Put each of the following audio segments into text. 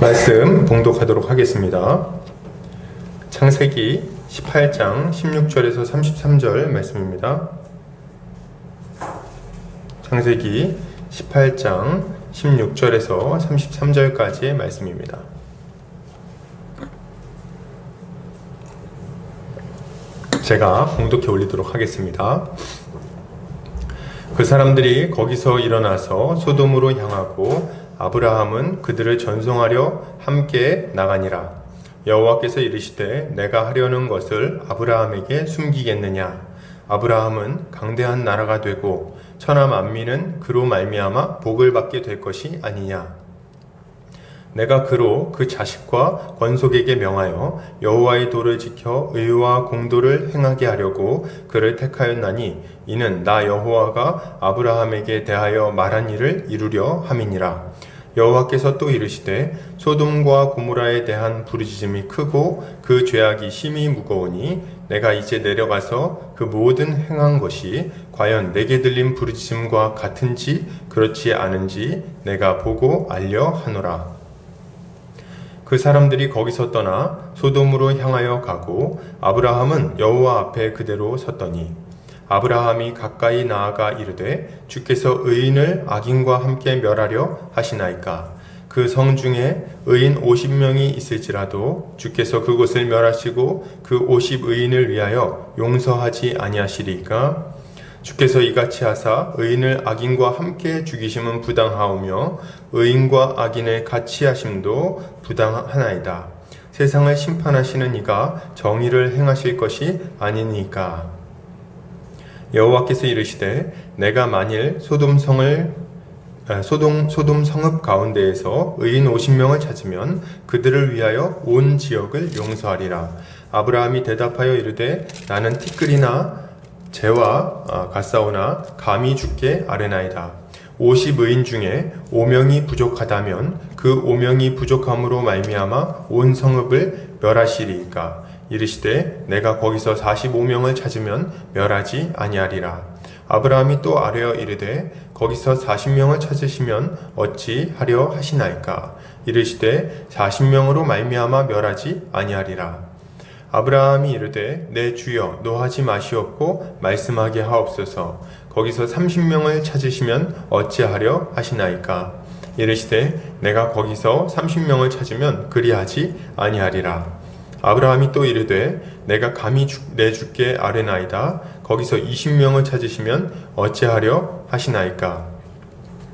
말씀 봉독하도록 하겠습니다. 창세기 18장 16절에서 33절 말씀입니다. 창세기 18장 16절에서 33절까지의 말씀입니다. 제가 봉독해 올리도록 하겠습니다. 그 사람들이 거기서 일어나서 소돔으로 향하고 아브라함은 그들을 전송하려 함께 나가니라. 여호와께서 이르시되 내가 하려는 것을 아브라함에게 숨기겠느냐. 아브라함은 강대한 나라가 되고 천하 만민은 그로 말미암아 복을 받게 될 것이 아니냐. 내가 그로 그 자식과 권속에게 명하여 여호와의 도를 지켜 의와 공도를 행하게 하려고 그를 택하였나니 이는 나 여호와가 아브라함에게 대하여 말한 일을 이루려 함이니라. 여호와께서 또 이르시되 소돔과 고모라에 대한 부르짖음이 크고 그 죄악이 심히 무거우니 내가 이제 내려가서 그 모든 행한 것이 과연 내게 들린 부르짖음과 같은지 그렇지 않은지 내가 보고 알려 하노라. 그 사람들이 거기서 떠나 소돔으로 향하여 가고 아브라함은 여호와 앞에 그대로 섰더니 아브라함이 가까이 나아가 이르되 주께서 의인을 악인과 함께 멸하려 하시나이까. 그 성 중에 의인 50명이 있을지라도 주께서 그곳을 멸하시고 그 50의인을 위하여 용서하지 아니하시리이까. 주께서 이같이 하사 의인을 악인과 함께 죽이심은 부당하오며 의인과 악인을 같이 하심도 부당하나이다. 세상을 심판하시는 이가 정의를 행하실 것이 아니니까. 여호와께서 이르시되 내가 만일 소돔 성읍 가운데에서 의인 50명을 찾으면 그들을 위하여 온 지역을 용서하리라. 아브라함이 대답하여 이르되 나는 티끌이나 재와 갓사오나 감히 주께 아뢰나이다. 50의인 중에 5명이 부족하다면 그 5명이 부족함으로 말미암아 온 성읍을 멸하시리이까. 이르시되 내가 거기서 45명을 찾으면 멸하지 아니하리라. 아브라함이 또 아뢰어 이르되 거기서 40명을 찾으시면 어찌 하려 하시나이까. 이르시되 40명으로 말미암아 멸하지 아니하리라. 아브라함이 이르되 내 주여 노하지 마시옵고 말씀하게 하옵소서. 거기서 30명을 찾으시면 어찌하려 하시나이까. 이르시되 내가 거기서 30명을 찾으면 그리하지 아니하리라. 아브라함이 또 이르되 내가 감히 내 주께 아뢰나이다. 거기서 20명을 찾으시면 어찌하려 하시나이까.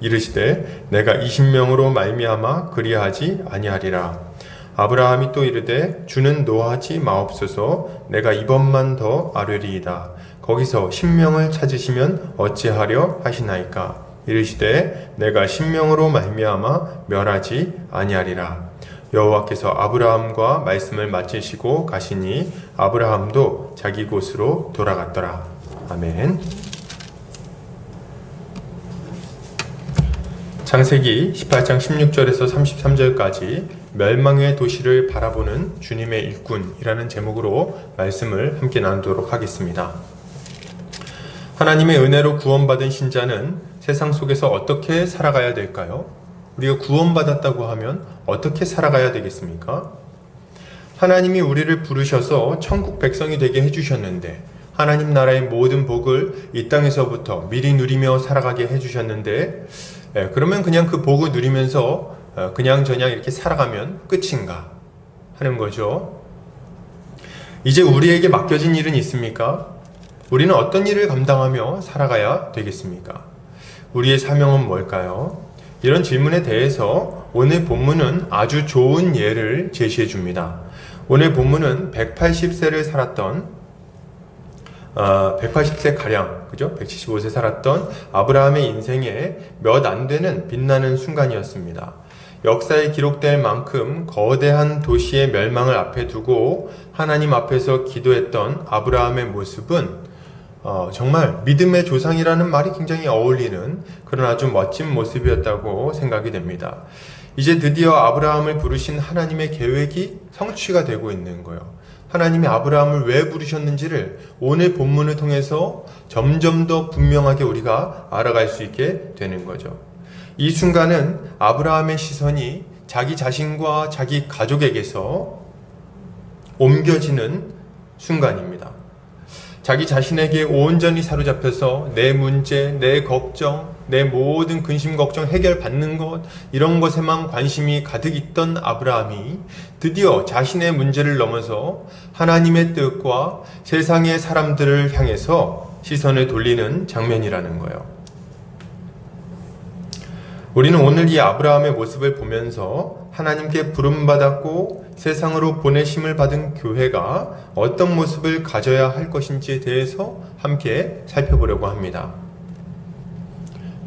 이르시되 내가 20명으로 말미암아 그리하지 아니하리라. 아브라함이 또 이르되 주는 노하지 마옵소서. 내가 이번만 더 아뢰리이다. 거기서 10명을 찾으시면 어찌하려 하시나이까. 이르시되 내가 10명으로 말미암아 멸하지 아니하리라. 여호와께서 아브라함과 말씀을 마치시고 가시니 아브라함도 자기 곳으로 돌아갔더라. 아멘. 창세기 18장 16절에서 33절까지 멸망의 도시를 바라보는 주님의 일꾼이라는 제목으로 말씀을 함께 나누도록 하겠습니다. 하나님의 은혜로 구원받은 신자는 세상 속에서 어떻게 살아가야 될까요? 우리가 구원받았다고 하면 어떻게 살아가야 되겠습니까? 하나님이 우리를 부르셔서 천국 백성이 되게 해주셨는데 하나님 나라의 모든 복을 이 땅에서부터 미리 누리며 살아가게 해주셨는데 그러면 그냥 그 복을 누리면서 그냥 이렇게 살아가면 끝인가 하는 거죠. 이제 우리에게 맡겨진 일은 있습니까? 우리는 어떤 일을 감당하며 살아가야 되겠습니까? 우리의 사명은 뭘까요? 이런 질문에 대해서 오늘 본문은 아주 좋은 예를 제시해 줍니다. 오늘 본문은 180세를 살았던 180세 가량, 그죠? 175세 살았던 아브라함의 인생에 몇 안 되는 빛나는 순간이었습니다. 역사에 기록될 만큼 거대한 도시의 멸망을 앞에 두고 하나님 앞에서 기도했던 아브라함의 모습은 정말 믿음의 조상이라는 말이 굉장히 어울리는 그런 아주 멋진 모습이었다고 생각이 됩니다. 이제 드디어 아브라함을 부르신 하나님의 계획이 성취가 되고 있는 거예요. 하나님이 아브라함을 왜 부르셨는지를 오늘 본문을 통해서 점점 더 분명하게 우리가 알아갈 수 있게 되는 거죠. 이 순간은 아브라함의 시선이 자기 자신과 자기 가족에게서 옮겨지는 순간입니다. 자기 자신에게 온전히 사로잡혀서 내 문제, 내 걱정, 내 모든 근심 걱정 해결받는 것, 이런 것에만 관심이 가득 있던 아브라함이 드디어 자신의 문제를 넘어서 하나님의 뜻과 세상의 사람들을 향해서 시선을 돌리는 장면이라는 거예요. 우리는 오늘 이 아브라함의 모습을 보면서 하나님께 부름받았고 세상으로 보내심을 받은 교회가 어떤 모습을 가져야 할 것인지에 대해서 함께 살펴보려고 합니다.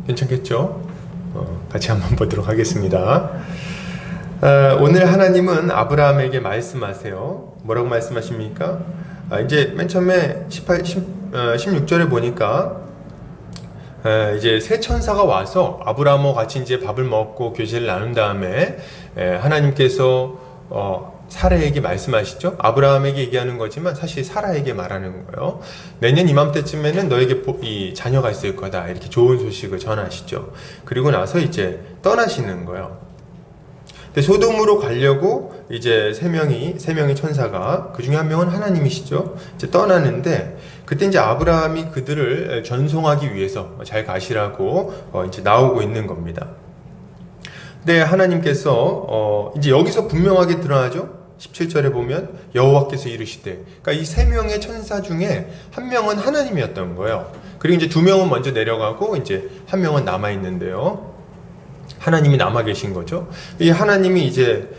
괜찮겠죠? 같이 한번 보도록 하겠습니다. 오늘 하나님은 아브라함에게 말씀하세요. 뭐라고 말씀하십니까? 이제 맨 처음에 16절에 보니까 이제 세 천사가 와서 아브라함과 같이 이제 밥을 먹고 교제를 나눈 다음에 하나님께서 사라에게 말씀하시죠. 아브라함에게 얘기하는 거지만 사실 사라에게 말하는 거예요. 내년 이맘때쯤에는 너에게 이 자녀가 있을 거다, 이렇게 좋은 소식을 전하시죠. 그리고 나서 이제 떠나시는 거예요. 근데 소돔으로 가려고 이제 세 명의 천사가, 그 중에 한 명은 하나님이시죠, 이제 떠나는데, 그때 이제 아브라함이 그들을 전송하기 위해서 잘 가시라고 이제 나오고 있는 겁니다. 근데 하나님께서 이제 여기서 분명하게 드러나죠. 17절에 보면 여호와께서 이르시되, 그러니까 이 세 명의 천사 중에 한 명은 하나님이었던 거예요. 그리고 이제 두 명은 먼저 내려가고 이제 한 명은 남아 있는데요. 하나님이 남아 계신 거죠. 이 하나님이 이제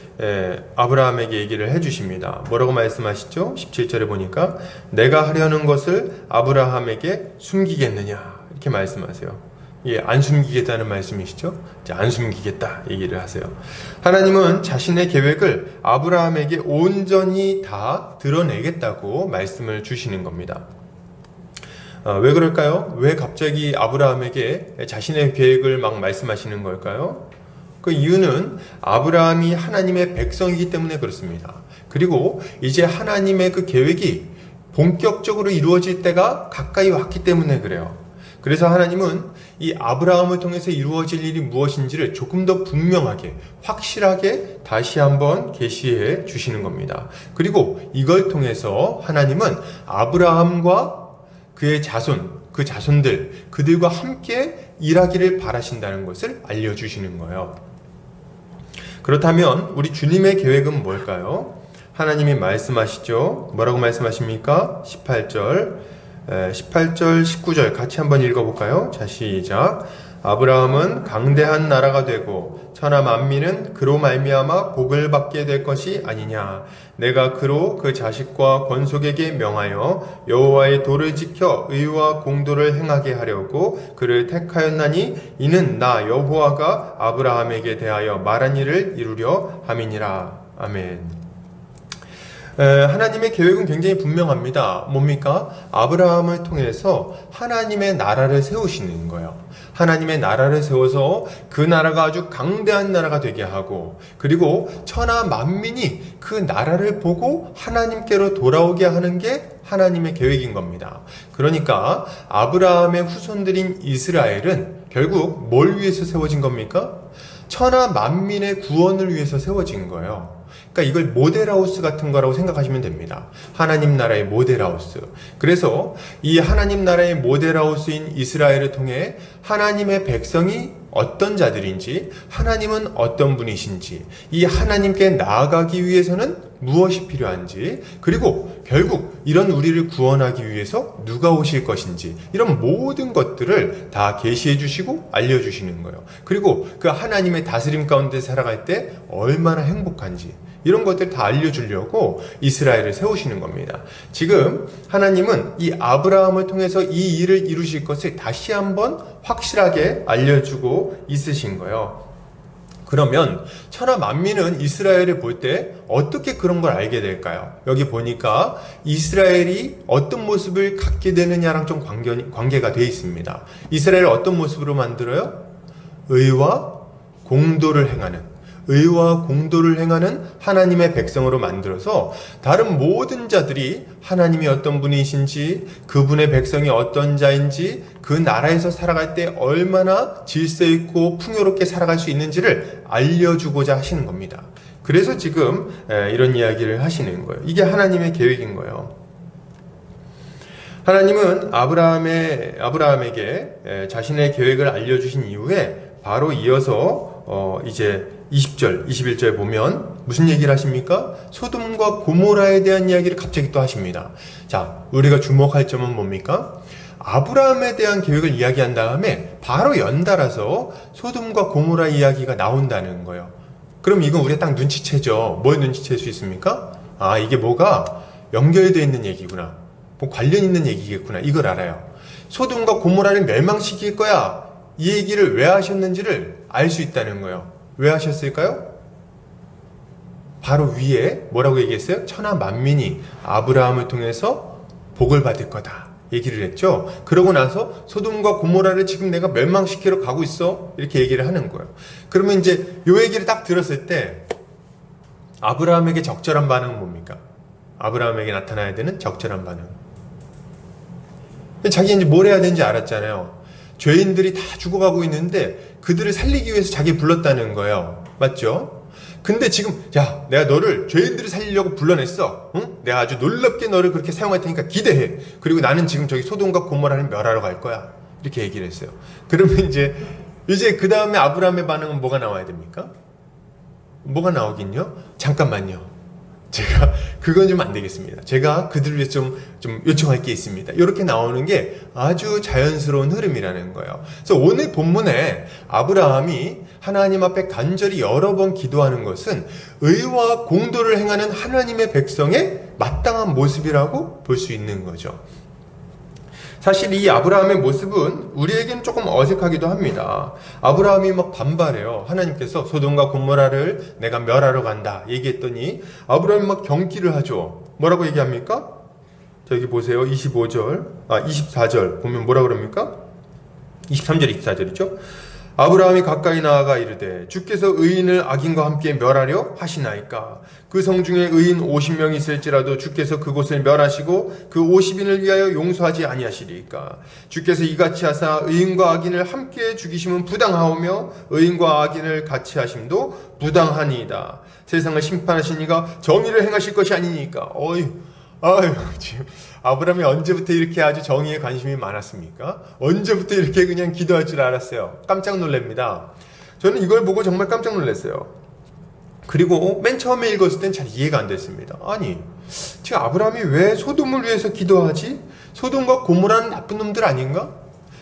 아브라함에게 얘기를 해주십니다. 뭐라고 말씀하시죠? 17절에 보니까 내가 하려는 것을 아브라함에게 숨기겠느냐, 이렇게 말씀하세요. 예, 안 숨기겠다는 말씀이시죠? 이제 안 숨기겠다 얘기를 하세요. 하나님은 자신의 계획을 아브라함에게 온전히 다 드러내겠다고 말씀을 주시는 겁니다. 왜 그럴까요? 왜 갑자기 아브라함에게 자신의 계획을 막 말씀하시는 걸까요? 그 이유는 아브라함이 하나님의 백성이기 때문에 그렇습니다. 그리고 이제 하나님의 그 계획이 본격적으로 이루어질 때가 가까이 왔기 때문에 그래요. 그래서 하나님은 이 아브라함을 통해서 이루어질 일이 무엇인지를 조금 더 분명하게, 확실하게 다시 한번 계시해 주시는 겁니다. 그리고 이걸 통해서 하나님은 아브라함과 그의 자손, 그 자손들, 그들과 함께 일하기를 바라신다는 것을 알려주시는 거예요. 그렇다면 우리 주님의 계획은 뭘까요? 하나님이 말씀하시죠. 뭐라고 말씀하십니까? 18절, 19절 같이 한번 읽어볼까요? 자, 시작. 아브라함은 강대한 나라가 되고 천하 만민은 그로 말미암아 복을 받게 될 것이 아니냐. 내가 그로 그 자식과 권속에게 명하여 여호와의 도를 지켜 의와 공도를 행하게 하려고 그를 택하였나니 이는 나 여호와가 아브라함에게 대하여 말한 일을 이루려 함이니라. 아멘. 하나님의 계획은 굉장히 분명합니다. 뭡니까? 아브라함을 통해서 하나님의 나라를 세우시는 거예요. 하나님의 나라를 세워서 그 나라가 아주 강대한 나라가 되게 하고, 그리고 천하 만민이 그 나라를 보고 하나님께로 돌아오게 하는 게 하나님의 계획인 겁니다. 그러니까 아브라함의 후손들인 이스라엘은 결국 뭘 위해서 세워진 겁니까? 천하 만민의 구원을 위해서 세워진 거예요. 그러니까 이걸 모델하우스 같은 거라고 생각하시면 됩니다. 하나님 나라의 모델하우스. 그래서 이 하나님 나라의 모델하우스인 이스라엘을 통해 하나님의 백성이 어떤 자들인지, 하나님은 어떤 분이신지, 이 하나님께 나아가기 위해서는 무엇이 필요한지, 그리고 결국 이런 우리를 구원하기 위해서 누가 오실 것인지, 이런 모든 것들을 다 계시해 주시고 알려주시는 거예요. 그리고 그 하나님의 다스림 가운데 살아갈 때 얼마나 행복한지, 이런 것들 다 알려주려고 이스라엘을 세우시는 겁니다. 지금 하나님은 이 아브라함을 통해서 이 일을 이루실 것을 다시 한번 확실하게 알려주고 있으신 거예요. 그러면 천하 만민은 이스라엘을 볼 때 어떻게 그런 걸 알게 될까요? 여기 보니까 이스라엘이 어떤 모습을 갖게 되느냐랑 좀 관계가 되어 있습니다. 이스라엘을 어떤 모습으로 만들어요? 의와 공도를 행하는, 의와 공도를 행하는 하나님의 백성으로 만들어서 다른 모든 자들이 하나님이 어떤 분이신지, 그분의 백성이 어떤 자인지, 그 나라에서 살아갈 때 얼마나 질서 있고 풍요롭게 살아갈 수 있는지를 알려주고자 하시는 겁니다. 그래서 지금 이런 이야기를 하시는 거예요. 이게 하나님의 계획인 거예요. 하나님은 아브라함에게 자신의 계획을 알려주신 이후에 바로 이어서 이제 20절, 21절 보면 무슨 얘기를 하십니까? 소돔과 고모라에 대한 이야기를 갑자기 또 하십니다. 자, 우리가 주목할 점은 뭡니까? 아브라함에 대한 계획을 이야기한 다음에 바로 연달아서 소돔과 고모라 이야기가 나온다는 거예요. 그럼 이건 우리가 딱 눈치채죠. 뭘 눈치챌 수 있습니까? 아, 이게 뭐가 연결되어 있는 얘기구나. 뭐 관련 있는 얘기겠구나. 이걸 알아요. 소돔과 고모라를 멸망시킬 거야. 이 얘기를 왜 하셨는지를 알 수 있다는 거예요. 왜 하셨을까요? 바로 위에 뭐라고 얘기했어요? 천하 만민이 아브라함을 통해서 복을 받을 거다 얘기를 했죠. 그러고 나서 소돔과 고모라를 지금 내가 멸망시키러 가고 있어 이렇게 얘기를 하는 거예요. 그러면 이제 이 얘기를 딱 들었을 때 아브라함에게 적절한 반응은 뭡니까? 아브라함에게 나타나야 되는 적절한 반응. 자기 이제 뭘 해야 되는지 알았잖아요. 죄인들이 다 죽어가고 있는데 그들을 살리기 위해서 자기 불렀다는 거예요. 맞죠? 근데 지금 야, 내가 너를 죄인들을 살리려고 불러냈어. 응? 내가 아주 놀랍게 너를 그렇게 사용할 테니까 기대해. 그리고 나는 지금 저기 소돔과 고모라를 멸하러 갈 거야. 이렇게 얘기를 했어요. 그러면 이제 그 다음에 아브라함의 반응은 뭐가 나와야 됩니까? 뭐가 나오긴요? 잠깐만요. 제가 그건 좀 안 되겠습니다. 제가 그들을 위해 좀 요청할 게 있습니다. 이렇게 나오는 게 아주 자연스러운 흐름이라는 거예요. 그래서 오늘 본문에 아브라함이 하나님 앞에 간절히 여러 번 기도하는 것은 의와 공도를 행하는 하나님의 백성의 마땅한 모습이라고 볼 수 있는 거죠. 사실 이 아브라함의 모습은 우리에겐 조금 어색하기도 합니다. 아브라함이 막 반발해요. 하나님께서 소돔과 고모라를 내가 멸하러 간다 얘기했더니 아브라함이 막 경기를 하죠. 뭐라고 얘기합니까? 자, 여기 보세요. 24절 보면 뭐라 그럽니까? 23절 24절이죠. 아브라함이 가까이 나아가 이르되 주께서 의인을 악인과 함께 멸하려 하시나이까. 그 성 중에 의인 50명이 있을지라도 주께서 그곳을 멸하시고 그 50인을 위하여 용서하지 아니하시리이까. 주께서 이같이 하사 의인과 악인을 함께 죽이심은 부당하오며 의인과 악인을 같이 하심도 부당하니이다. 세상을 심판하신 이가 정의를 행하실 것이 아니니까. 아유, 지금 아브라함이 언제부터 이렇게 아주 정의에 관심이 많았습니까? 언제부터 이렇게 그냥 기도할 줄 알았어요? 깜짝 놀랍니다. 저는 이걸 보고 정말 깜짝 놀랐어요. 그리고 맨 처음에 읽었을 땐 잘 이해가 안 됐습니다. 아니, 지금 아브라함이 왜 소돔을 위해서 기도하지? 소돔과 고모라는 나쁜 놈들 아닌가?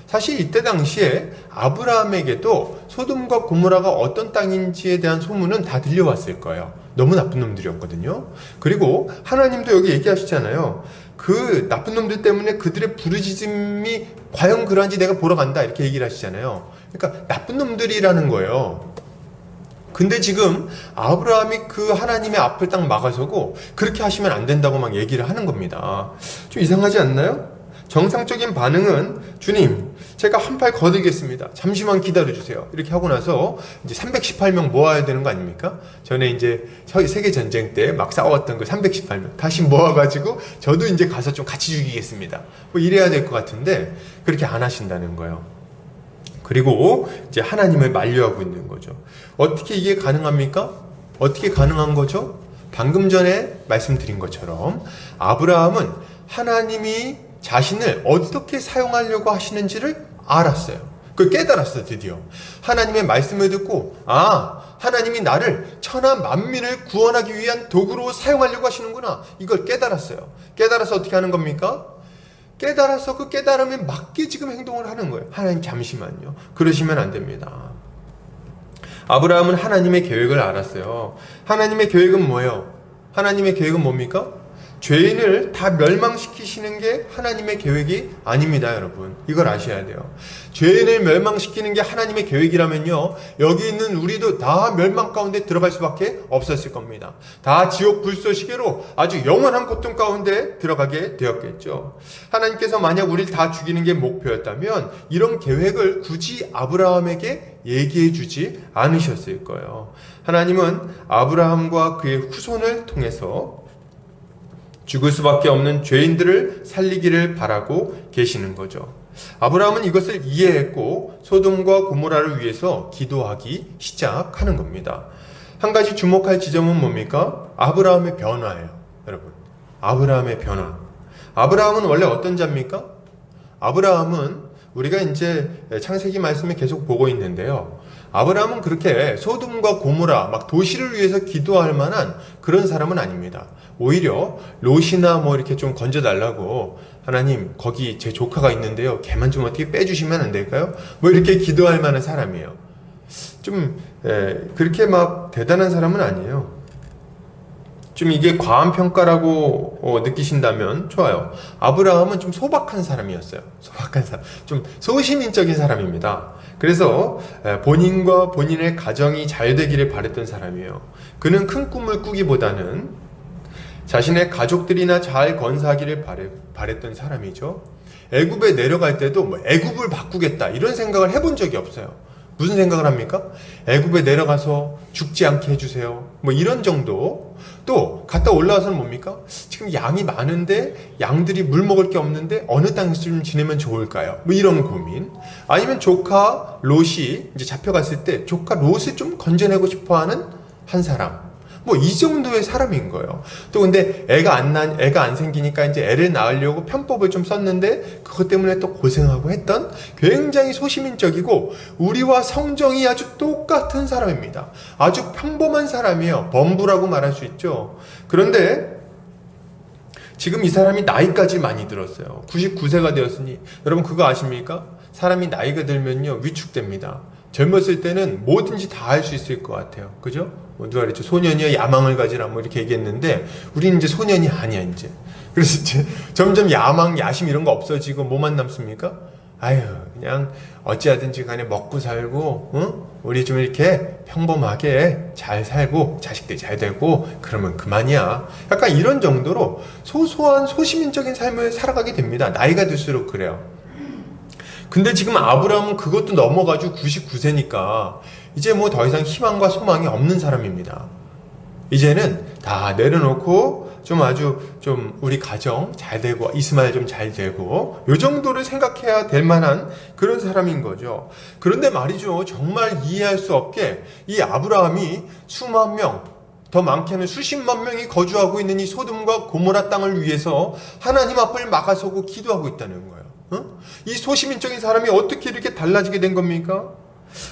사실 이때 당시에 아브라함에게도 소돔과 고모라가 어떤 땅인지에 대한 소문은 다 들려왔을 거예요. 너무 나쁜 놈들이었거든요. 그리고 하나님도 여기 얘기하시잖아요. 그 나쁜 놈들 때문에 그들의 부르짖음이 과연 그러한지 내가 보러 간다 이렇게 얘기를 하시잖아요. 그러니까 나쁜 놈들이라는 거예요. 근데 지금 아브라함이 그 하나님의 앞을 딱 막아서고 그렇게 하시면 안 된다고 막 얘기를 하는 겁니다. 좀 이상하지 않나요? 정상적인 반응은 주님, 제가 한 팔 거들겠습니다. 잠시만 기다려주세요. 이렇게 하고 나서 이제 318명 모아야 되는 거 아닙니까? 전에 이제 세계전쟁 때 막 싸웠던 그 318명 다시 모아가지고 저도 이제 가서 좀 같이 죽이겠습니다. 뭐 이래야 될 것 같은데 그렇게 안 하신다는 거예요. 그리고 이제 하나님을 만류하고 있는 거죠. 어떻게 이게 가능합니까? 어떻게 가능한 거죠? 방금 전에 말씀드린 것처럼 아브라함은 하나님이 자신을 어떻게 사용하려고 하시는지를 알았어요. 그걸 깨달았어요. 드디어 하나님의 말씀을 듣고 하나님이 나를 천하 만민을 구원하기 위한 도구로 사용하려고 하시는구나. 이걸 깨달았어요. 깨달아서 어떻게 하는 겁니까? 깨달아서 그 깨달음에 맞게 지금 행동을 하는 거예요. 하나님 잠시만요. 그러시면 안 됩니다. 아브라함은 하나님의 계획을 알았어요. 하나님의 계획은 뭐예요? 하나님의 계획은 뭡니까? 죄인을 다 멸망시키시는 게 하나님의 계획이 아닙니다, 여러분. 이걸 아셔야 돼요. 죄인을 멸망시키는 게 하나님의 계획이라면요, 여기 있는 우리도 다 멸망 가운데 들어갈 수밖에 없었을 겁니다. 다 지옥 불쏘시개로 아주 영원한 고통 가운데 들어가게 되었겠죠. 하나님께서 만약 우리를 다 죽이는 게 목표였다면 이런 계획을 굳이 아브라함에게 얘기해 주지 않으셨을 거예요. 하나님은 아브라함과 그의 후손을 통해서 죽을 수밖에 없는 죄인들을 살리기를 바라고 계시는 거죠. 아브라함은 이것을 이해했고 소돔과 고모라를 위해서 기도하기 시작하는 겁니다. 한 가지 주목할 지점은 뭡니까? 아브라함의 변화예요. 여러분, 아브라함의 변화. 아브라함은 원래 어떤 자입니까? 아브라함은 우리가 이제 창세기 말씀을 계속 보고 있는데요, 아브라함은 그렇게 소돔과 고모라 막 도시를 위해서 기도할 만한 그런 사람은 아닙니다. 오히려 롯이나 뭐 이렇게 좀 건져달라고, 하나님 거기 제 조카가 있는데요, 걔만 좀 어떻게 빼주시면 안 될까요? 뭐 이렇게 기도할 만한 사람이에요. 좀 그렇게 막 대단한 사람은 아니에요. 좀 이게 과한 평가라고 느끼신다면 좋아요. 아브라함은 좀 소박한 사람이었어요. 소박한 사람, 좀 소시민적인 사람입니다. 그래서 본인과 본인의 가정이 잘 되기를 바랬던 사람이에요. 그는 큰 꿈을 꾸기보다는 자신의 가족들이나 잘 건사하기를 바랬던 사람이죠. 애굽에 내려갈 때도 뭐 애굽을 바꾸겠다 이런 생각을 해본 적이 없어요. 무슨 생각을 합니까? 애굽에 내려가서 죽지 않게 해주세요, 뭐 이런 정도. 또 갔다 올라와서는 뭡니까? 지금 양이 많은데 양들이 물 먹을 게 없는데 어느 땅에서 좀 지내면 좋을까요? 뭐 이런 고민. 아니면 조카 롯이 이제 잡혀갔을 때 조카 롯을 좀 건져내고 싶어하는 한 사람. 뭐 이 정도의 사람인 거예요. 또 근데 애가 안 생기니까 이제 애를 낳으려고 편법을 좀 썼는데 그것 때문에 또 고생하고 했던 굉장히 소시민적이고 우리와 성정이 아주 똑같은 사람입니다. 아주 평범한 사람이에요. 범부라고 말할 수 있죠. 그런데 지금 이 사람이 나이까지 많이 들었어요. 99세가 되었으니, 여러분 그거 아십니까? 사람이 나이가 들면요 위축됩니다. 젊었을 때는 뭐든지 다 할 수 있을 것 같아요. 그죠? 뭐 누가 그랬죠? 소년이여 야망을 가지라 뭐 이렇게 얘기했는데 우리는 이제 소년이 아니야 이제. 그래서 이제 점점 야망, 야심 이런 거 없어지고 뭐만 남습니까? 아유, 그냥 어찌하든지 간에 먹고 살고, 응? 우리 좀 이렇게 평범하게 잘 살고 자식들 잘 되고 그러면 그만이야. 약간 이런 정도로 소소한 소시민적인 삶을 살아가게 됩니다. 나이가 들수록 그래요. 근데 지금 아브라함은 그것도 넘어가지고 99세니까 이제 뭐 더 이상 희망과 소망이 없는 사람입니다. 이제는 다 내려놓고 좀 아주 좀 우리 가정 잘 되고 이스마엘 좀 잘 되고 요 정도를 생각해야 될 만한 그런 사람인 거죠. 그런데 말이죠, 정말 이해할 수 없게 이 아브라함이 수만 명, 더 많게는 수십만 명이 거주하고 있는 이 소돔과 고모라 땅을 위해서 하나님 앞을 막아서고 기도하고 있다는 거예요. 이 소시민적인 사람이 어떻게 이렇게 달라지게 된 겁니까?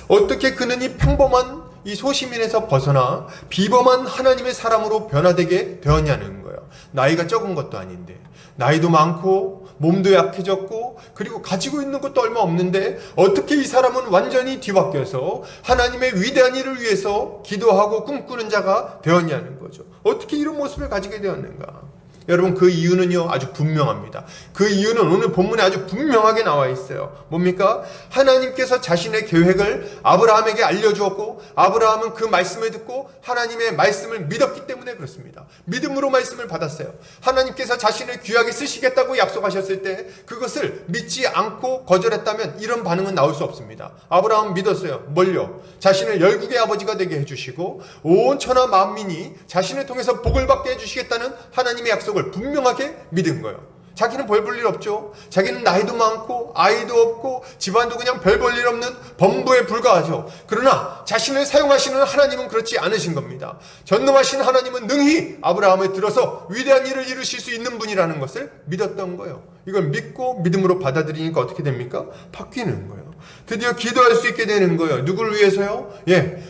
어떻게 그는 이 평범한 이 소시민에서 벗어나 비범한 하나님의 사람으로 변화되게 되었냐는 거예요. 나이가 적은 것도 아닌데, 나이도 많고 몸도 약해졌고 그리고 가지고 있는 것도 얼마 없는데 어떻게 이 사람은 완전히 뒤바뀌어서 하나님의 위대한 일을 위해서 기도하고 꿈꾸는 자가 되었냐는 거죠. 어떻게 이런 모습을 가지게 되었는가? 여러분 그 이유는요 아주 분명합니다. 그 이유는 오늘 본문에 아주 분명하게 나와 있어요. 뭡니까? 하나님께서 자신의 계획을 아브라함에게 알려주었고 아브라함은 그 말씀을 듣고 하나님의 말씀을 믿었기 때문에 그렇습니다. 믿음으로 말씀을 받았어요. 하나님께서 자신을 귀하게 쓰시겠다고 약속하셨을 때 그것을 믿지 않고 거절했다면 이런 반응은 나올 수 없습니다. 아브라함은 믿었어요. 뭘요? 자신을 열국의 아버지가 되게 해주시고 온 천하 만민이 자신을 통해서 복을 받게 해주시겠다는 하나님의 약속을 분명하게 믿은 거예요. 자기는 별 볼 일 없죠. 자기는 나이도 많고 아이도 없고 집안도 그냥 별 볼 일 없는 범부에 불과하죠. 그러나 자신을 사용하시는 하나님은 그렇지 않으신 겁니다. 전능하신 하나님은 능히 아브라함을 들어서 위대한 일을 이루실 수 있는 분이라는 것을 믿었던 거예요. 이걸 믿고 믿음으로 받아들이니까 어떻게 됩니까? 바뀌는 거예요. 드디어 기도할 수 있게 되는 거예요. 누구를 위해서요?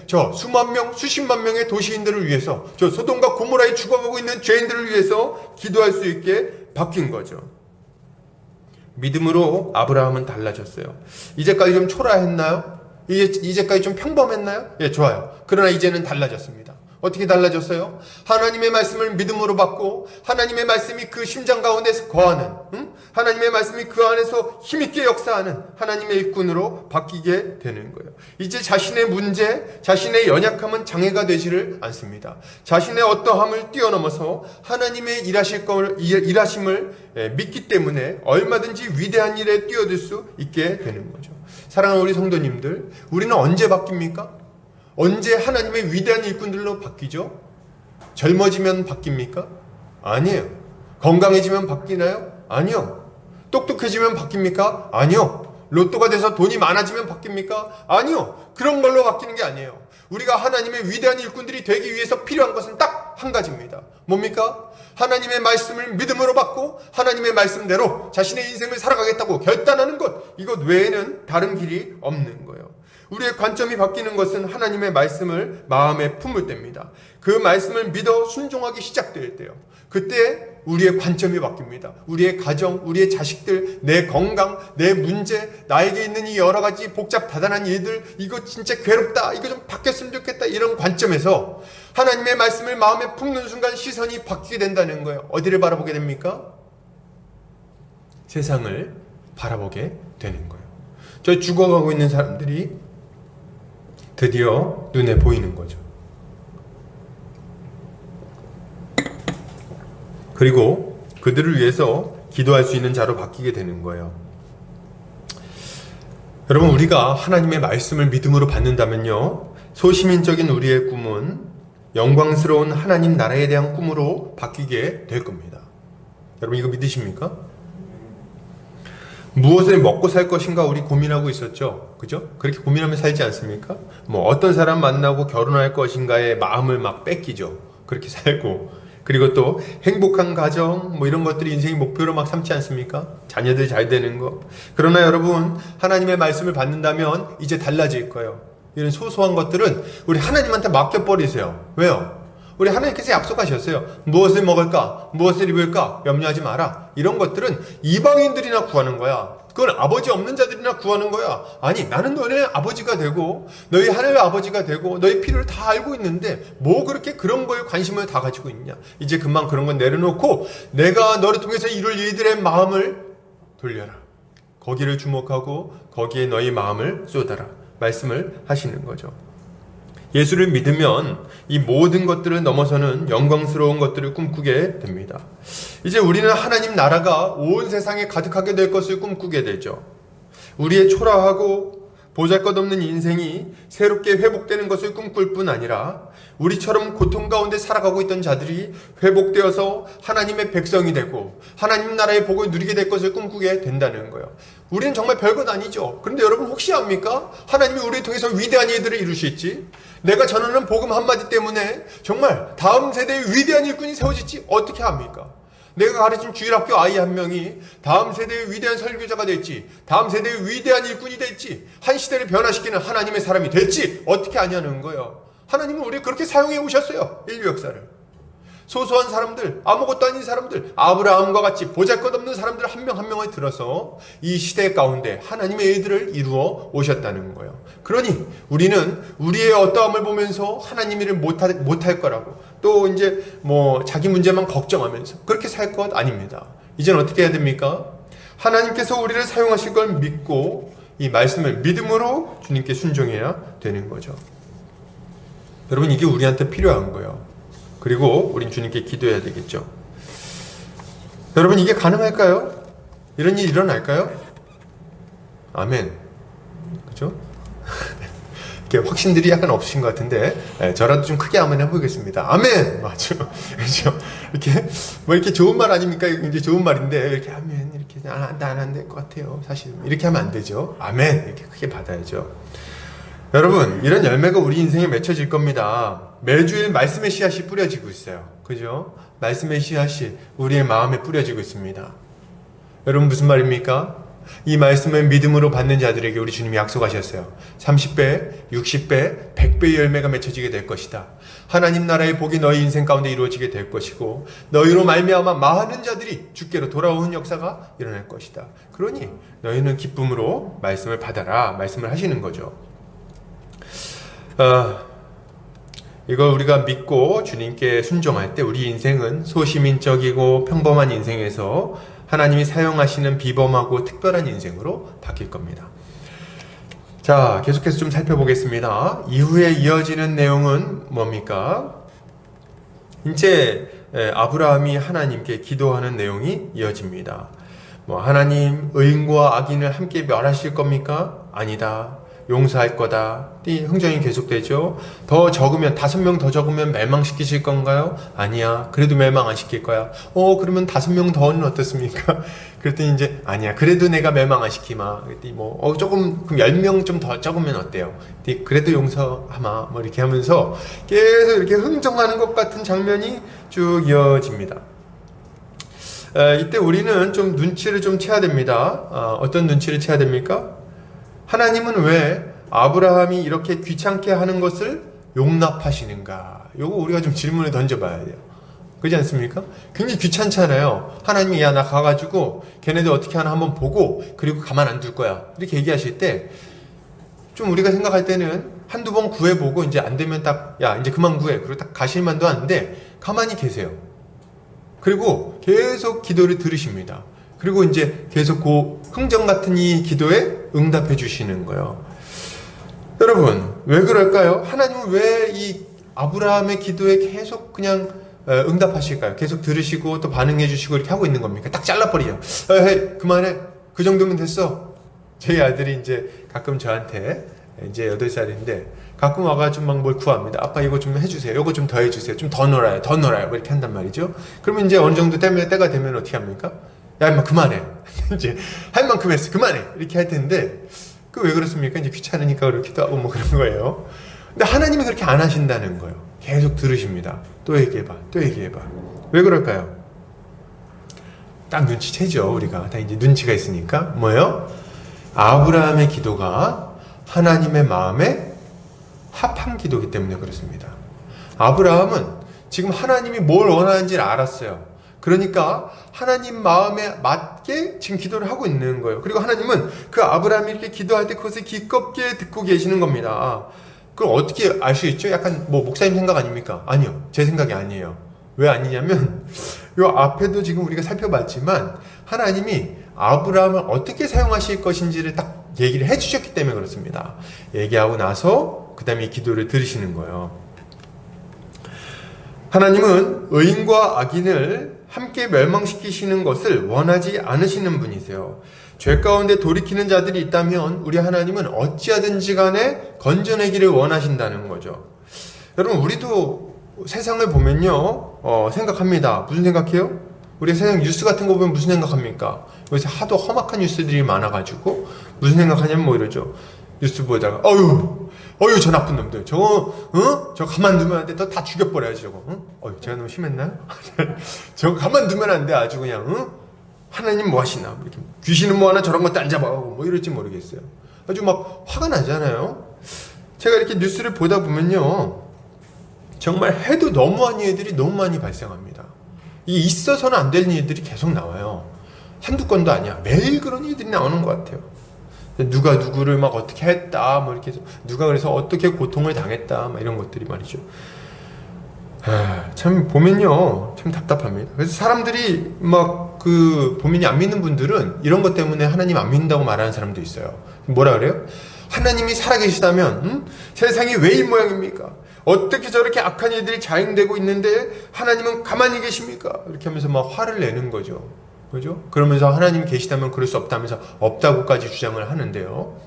저 수만 명, 수십만 명의 도시인들을 위해서, 저 소돔과 고모라에 죽어가고 있는 죄인들을 위해서 기도할 수 있게 바뀐 거죠. 믿음으로 아브라함은 달라졌어요. 이제까지 좀 초라했나요? 이제까지 좀 평범했나요? 좋아요. 그러나 이제는 달라졌습니다. 어떻게 달라졌어요? 하나님의 말씀을 믿음으로 받고 하나님의 말씀이 그 심장 가운데서 거하는, 하나님의 말씀이 그 안에서 힘있게 역사하는 하나님의 일꾼으로 바뀌게 되는 거예요. 이제 자신의 문제, 자신의 연약함은 장애가 되지를 않습니다. 자신의 어떠함을 뛰어넘어서 하나님의 일하심을 믿기 때문에 얼마든지 위대한 일에 뛰어들 수 있게 되는 거죠. 사랑하는 우리 성도님들, 우리는 언제 바뀝니까? 언제 하나님의 위대한 일꾼들로 바뀌죠? 젊어지면 바뀝니까? 아니에요. 건강해지면 바뀌나요? 아니요. 똑똑해지면 바뀝니까? 아니요. 로또가 돼서 돈이 많아지면 바뀝니까? 아니요. 그런 걸로 바뀌는 게 아니에요. 우리가 하나님의 위대한 일꾼들이 되기 위해서 필요한 것은 딱 한 가지입니다. 뭡니까? 하나님의 말씀을 믿음으로 받고 하나님의 말씀대로 자신의 인생을 살아가겠다고 결단하는 것, 이것 외에는 다른 길이 없는 거예요. 우리의 관점이 바뀌는 것은 하나님의 말씀을 마음에 품을 때입니다. 그 말씀을 믿어 순종하기 시작될 때요. 그때 우리의 관점이 바뀝니다. 우리의 가정, 우리의 자식들, 내 건강, 내 문제, 나에게 있는 이 여러 가지 복잡 다단한 일들, 이거 진짜 괴롭다, 이거 좀 바뀌었으면 좋겠다, 이런 관점에서 하나님의 말씀을 마음에 품는 순간 시선이 바뀌게 된다는 거예요. 어디를 바라보게 됩니까? 세상을 바라보게 되는 거예요. 저 죽어가고 있는 사람들이 드디어 눈에 보이는 거죠. 그리고 그들을 위해서 기도할 수 있는 자로 바뀌게 되는 거예요. 여러분, 우리가 하나님의 말씀을 믿음으로 받는다면요, 소시민적인 우리의 꿈은 영광스러운 하나님 나라에 대한 꿈으로 바뀌게 될 겁니다. 여러분, 이거 믿으십니까? 무엇을 먹고 살 것인가 우리 고민하고 있었죠. 그죠? 그렇게 고민하면 살지 않습니까? 뭐 어떤 사람 만나고 결혼할 것인가에 마음을 막 뺏기죠. 그렇게 살고. 그리고 또 행복한 가정, 뭐 이런 것들이 인생의 목표로 막 삼지 않습니까? 자녀들 잘 되는 거. 그러나 여러분, 하나님의 말씀을 받는다면 이제 달라질 거예요. 이런 소소한 것들은 우리 하나님한테 맡겨버리세요. 왜요? 우리 하나님께서 약속하셨어요. 무엇을 먹을까? 무엇을 입을까? 염려하지 마라. 이런 것들은 이방인들이나 구하는 거야. 그건 아버지 없는 자들이나 구하는 거야. 아니, 나는 너네 아버지가 되고 너희 하늘 아버지가 되고 너희 필요를 다 알고 있는데 뭐 그렇게 그런 거에 관심을 다 가지고 있냐. 이제 금방 그런 건 내려놓고 내가 너를 통해서 이룰 일들의 마음을 돌려라. 거기를 주목하고 거기에 너희 마음을 쏟아라. 말씀을 하시는 거죠. 예수를 믿으면 이 모든 것들을 넘어서는 영광스러운 것들을 꿈꾸게 됩니다. 이제 우리는 하나님 나라가 온 세상에 가득하게 될 것을 꿈꾸게 되죠. 우리의 초라하고 보잘것없는 인생이 새롭게 회복되는 것을 꿈꿀 뿐 아니라 우리처럼 고통 가운데 살아가고 있던 자들이 회복되어서 하나님의 백성이 되고 하나님 나라의 복을 누리게 될 것을 꿈꾸게 된다는 거예요. 우리는 정말 별것 아니죠. 그런데 여러분 혹시 압니까? 하나님이 우리를 통해서 위대한 일들을 이루실지, 내가 전하는 복음 한마디 때문에 정말 다음 세대의 위대한 일꾼이 세워질지 어떻게 합니까? 내가 가르친 주일학교 아이 한 명이 다음 세대의 위대한 설교자가 될지, 다음 세대의 위대한 일꾼이 될지, 한 시대를 변화시키는 하나님의 사람이 될지 어떻게 아냐는 거예요. 하나님은 우리를 그렇게 사용해 오셨어요. 인류 역사를. 소소한 사람들, 아무것도 아닌 사람들, 아브라함과 같이 보잘것없는 사람들 한 명 한 명을 들어서 이 시대 가운데 하나님의 일들을 이루어 오셨다는 거예요. 그러니 우리는 우리의 어떠함을 보면서 하나님 일을 못할 거라고, 또 이제 뭐 자기 문제만 걱정하면서 그렇게 살 것 아닙니다. 이제는 어떻게 해야 됩니까? 하나님께서 우리를 사용하실 걸 믿고 이 말씀을 믿음으로 주님께 순종해야 되는 거죠. 여러분, 이게 우리한테 필요한 거예요. 그리고 우린 주님께 기도해야 되겠죠. 여러분, 이게 가능할까요? 이런 일이 일어날까요? 아멘. 그죠? 이렇게 확신들이 약간 없으신 것 같은데, 저라도 좀 크게 아멘 해보겠습니다. 아멘! 맞죠? 그죠? 이렇게, 뭐 이렇게 좋은 말 아닙니까? 이제 좋은 말인데, 이렇게 아멘, 이렇게, 안 될 것 같아요. 사실. 이렇게 하면 안 되죠. 아멘! 이렇게 크게 받아야죠. 여러분, 이런 열매가 우리 인생에 맺혀질 겁니다. 매주일 말씀의 씨앗이 뿌려지고 있어요. 그죠? 말씀의 씨앗이 우리의 마음에 뿌려지고 있습니다. 여러분, 무슨 말입니까? 이 말씀을 믿음으로 받는 자들에게 우리 주님이 약속하셨어요. 30배, 60배, 100배의 열매가 맺혀지게 될 것이다. 하나님 나라의 복이 너희 인생 가운데 이루어지게 될 것이고 너희로 말미암아 많은 자들이 주께로 돌아오는 역사가 일어날 것이다. 그러니 너희는 기쁨으로 말씀을 받아라. 말씀을 하시는 거죠. 이걸 우리가 믿고 주님께 순종할 때 우리 인생은 소시민적이고 평범한 인생에서 하나님이 사용하시는 비범하고 특별한 인생으로 바뀔 겁니다. 자, 계속해서 좀 살펴보겠습니다. 이후에 이어지는 내용은 뭡니까? 이제 아브라함이 하나님께 기도하는 내용이 이어집니다. 하나님, 의인과 악인을 함께 멸하실 겁니까? 아니다. 용서할 거다. 이 흥정이 계속되죠. 더 적으면 5명 더 적으면 멸망시키실 건가요? 아니야. 그래도 멸망 안 시킬 거야. 그러면 5명 더는 어떻습니까? 그랬더니 이제 아니야. 그래도 내가 멸망 안 시키마. 그랬더니 조금 그럼 10명 좀 더 적으면 어때요? 그래도 용서하마. 이렇게 하면서 계속 이렇게 흥정하는 것 같은 장면이 쭉 이어집니다. 이때 우리는 좀 눈치를 좀 채야 됩니다. 어떤 눈치를 채야 됩니까? 하나님은 왜 아브라함이 이렇게 귀찮게 하는 것을 용납하시는가? 요거 우리가 좀 질문을 던져봐야 돼요. 그렇지 않습니까? 굉장히 귀찮잖아요. 하나님이 야, 나 가가지고 걔네들 어떻게 하나 한번 보고 그리고 가만 안 둘 거야. 이렇게 얘기하실 때 좀 우리가 생각할 때는 한두 번 구해보고 이제 안 되면 딱 야, 이제 그만 구해. 그리고 딱 가실 만도 하는데 가만히 계세요. 그리고 계속 기도를 들으십니다. 그리고 이제 계속 그 흥정 같은 이 기도에 응답해 주시는 거예요. 여러분, 왜 그럴까요? 하나님은 왜 이 아브라함의 기도에 계속 그냥 응답하실까요? 계속 들으시고 또 반응해 주시고 이렇게 하고 있는 겁니까? 딱 잘라버리죠. 그만해. 그 정도면 됐어. 저희 아들이 이제 가끔 저한테 이제 8살인데 가끔 와가지고 막 뭘 구합니다. 아빠 이거 좀 해주세요. 이거 좀 더 해주세요. 좀 더 놀아요. 더 놀아요. 이렇게 한단 말이죠. 그러면 이제 어느 정도 때가 되면 어떻게 합니까? 야, 임마 그만해. 이제 할 만큼 했어. 그만해. 이렇게 할 텐데 그 왜 그렇습니까? 이제 귀찮으니까 그렇기도 하고 뭐 그런 거예요. 근데 하나님이 그렇게 안 하신다는 거예요. 계속 들으십니다. 또 얘기해봐. 또 얘기해봐. 왜 그럴까요? 딱 눈치채죠. 우리가 다 이제 눈치가 있으니까. 뭐예요? 아브라함의 기도가 하나님의 마음에 합한 기도이기 때문에 그렇습니다. 아브라함은 지금 하나님이 뭘 원하는지를 알았어요. 그러니까 하나님 마음에 맞게 지금 기도를 하고 있는 거예요. 그리고 하나님은 그 아브라함이 이렇게 기도할 때 그것을 기껍게 듣고 계시는 겁니다. 그걸 어떻게 알 수 있죠? 약간 목사님 생각 아닙니까? 아니요. 제 생각이 아니에요. 왜 아니냐면 요 앞에도 지금 우리가 살펴봤지만 하나님이 아브라함을 어떻게 사용하실 것인지를 딱 얘기를 해주셨기 때문에 그렇습니다. 얘기하고 나서 그 다음에 기도를 들으시는 거예요. 하나님은 의인과 악인을 함께 멸망시키시는 것을 원하지 않으시는 분이세요. 죄 가운데 돌이키는 자들이 있다면 우리 하나님은 어찌하든지 간에 건져내기를 원하신다는 거죠. 여러분, 우리도 세상을 보면요 생각합니다. 무슨 생각해요? 우리 세상 뉴스 같은 거 보면 무슨 생각합니까? 요새 하도 험악한 뉴스들이 많아가지고 무슨 생각하냐면 이러죠. 뉴스 보다가 어휴 저 나쁜 놈들 저거 가만두면 안 돼. 다 죽여버려야지 저거. 제가 너무 심했나요? 저거 가만두면 안 돼. 아주 그냥 하나님 뭐 하시나 이렇게 귀신은 뭐 하나 저런 것도 안 잡아가고 뭐 이럴지 모르겠어요. 아주 막 화가 나잖아요. 제가 이렇게 뉴스를 보다 보면요 정말 해도 너무한 일들이 너무 많이 발생합니다. 이 있어서는 안 되는 일들이 계속 나와요. 한두 건도 아니야. 매일 그런 일들이 나오는 것 같아요. 누가 누구를 막 어떻게 했다, 뭐 이렇게 누가 그래서 어떻게 고통을 당했다, 막 이런 것들이 말이죠. 참 보면요, 참 답답합니다. 그래서 사람들이 막 보면이 안 믿는 분들은 이런 것 때문에 하나님 안 믿는다고 말하는 사람도 있어요. 뭐라 그래요? 하나님이 살아계시다면 세상이 왜 이 모양입니까? 어떻게 저렇게 악한 일들이 자행되고 있는데 하나님은 가만히 계십니까? 이렇게 하면서 막 화를 내는 거죠. 그죠? 그러면서 하나님이 계시다면 그럴 수 없다면서 없다고까지 주장을 하는데요.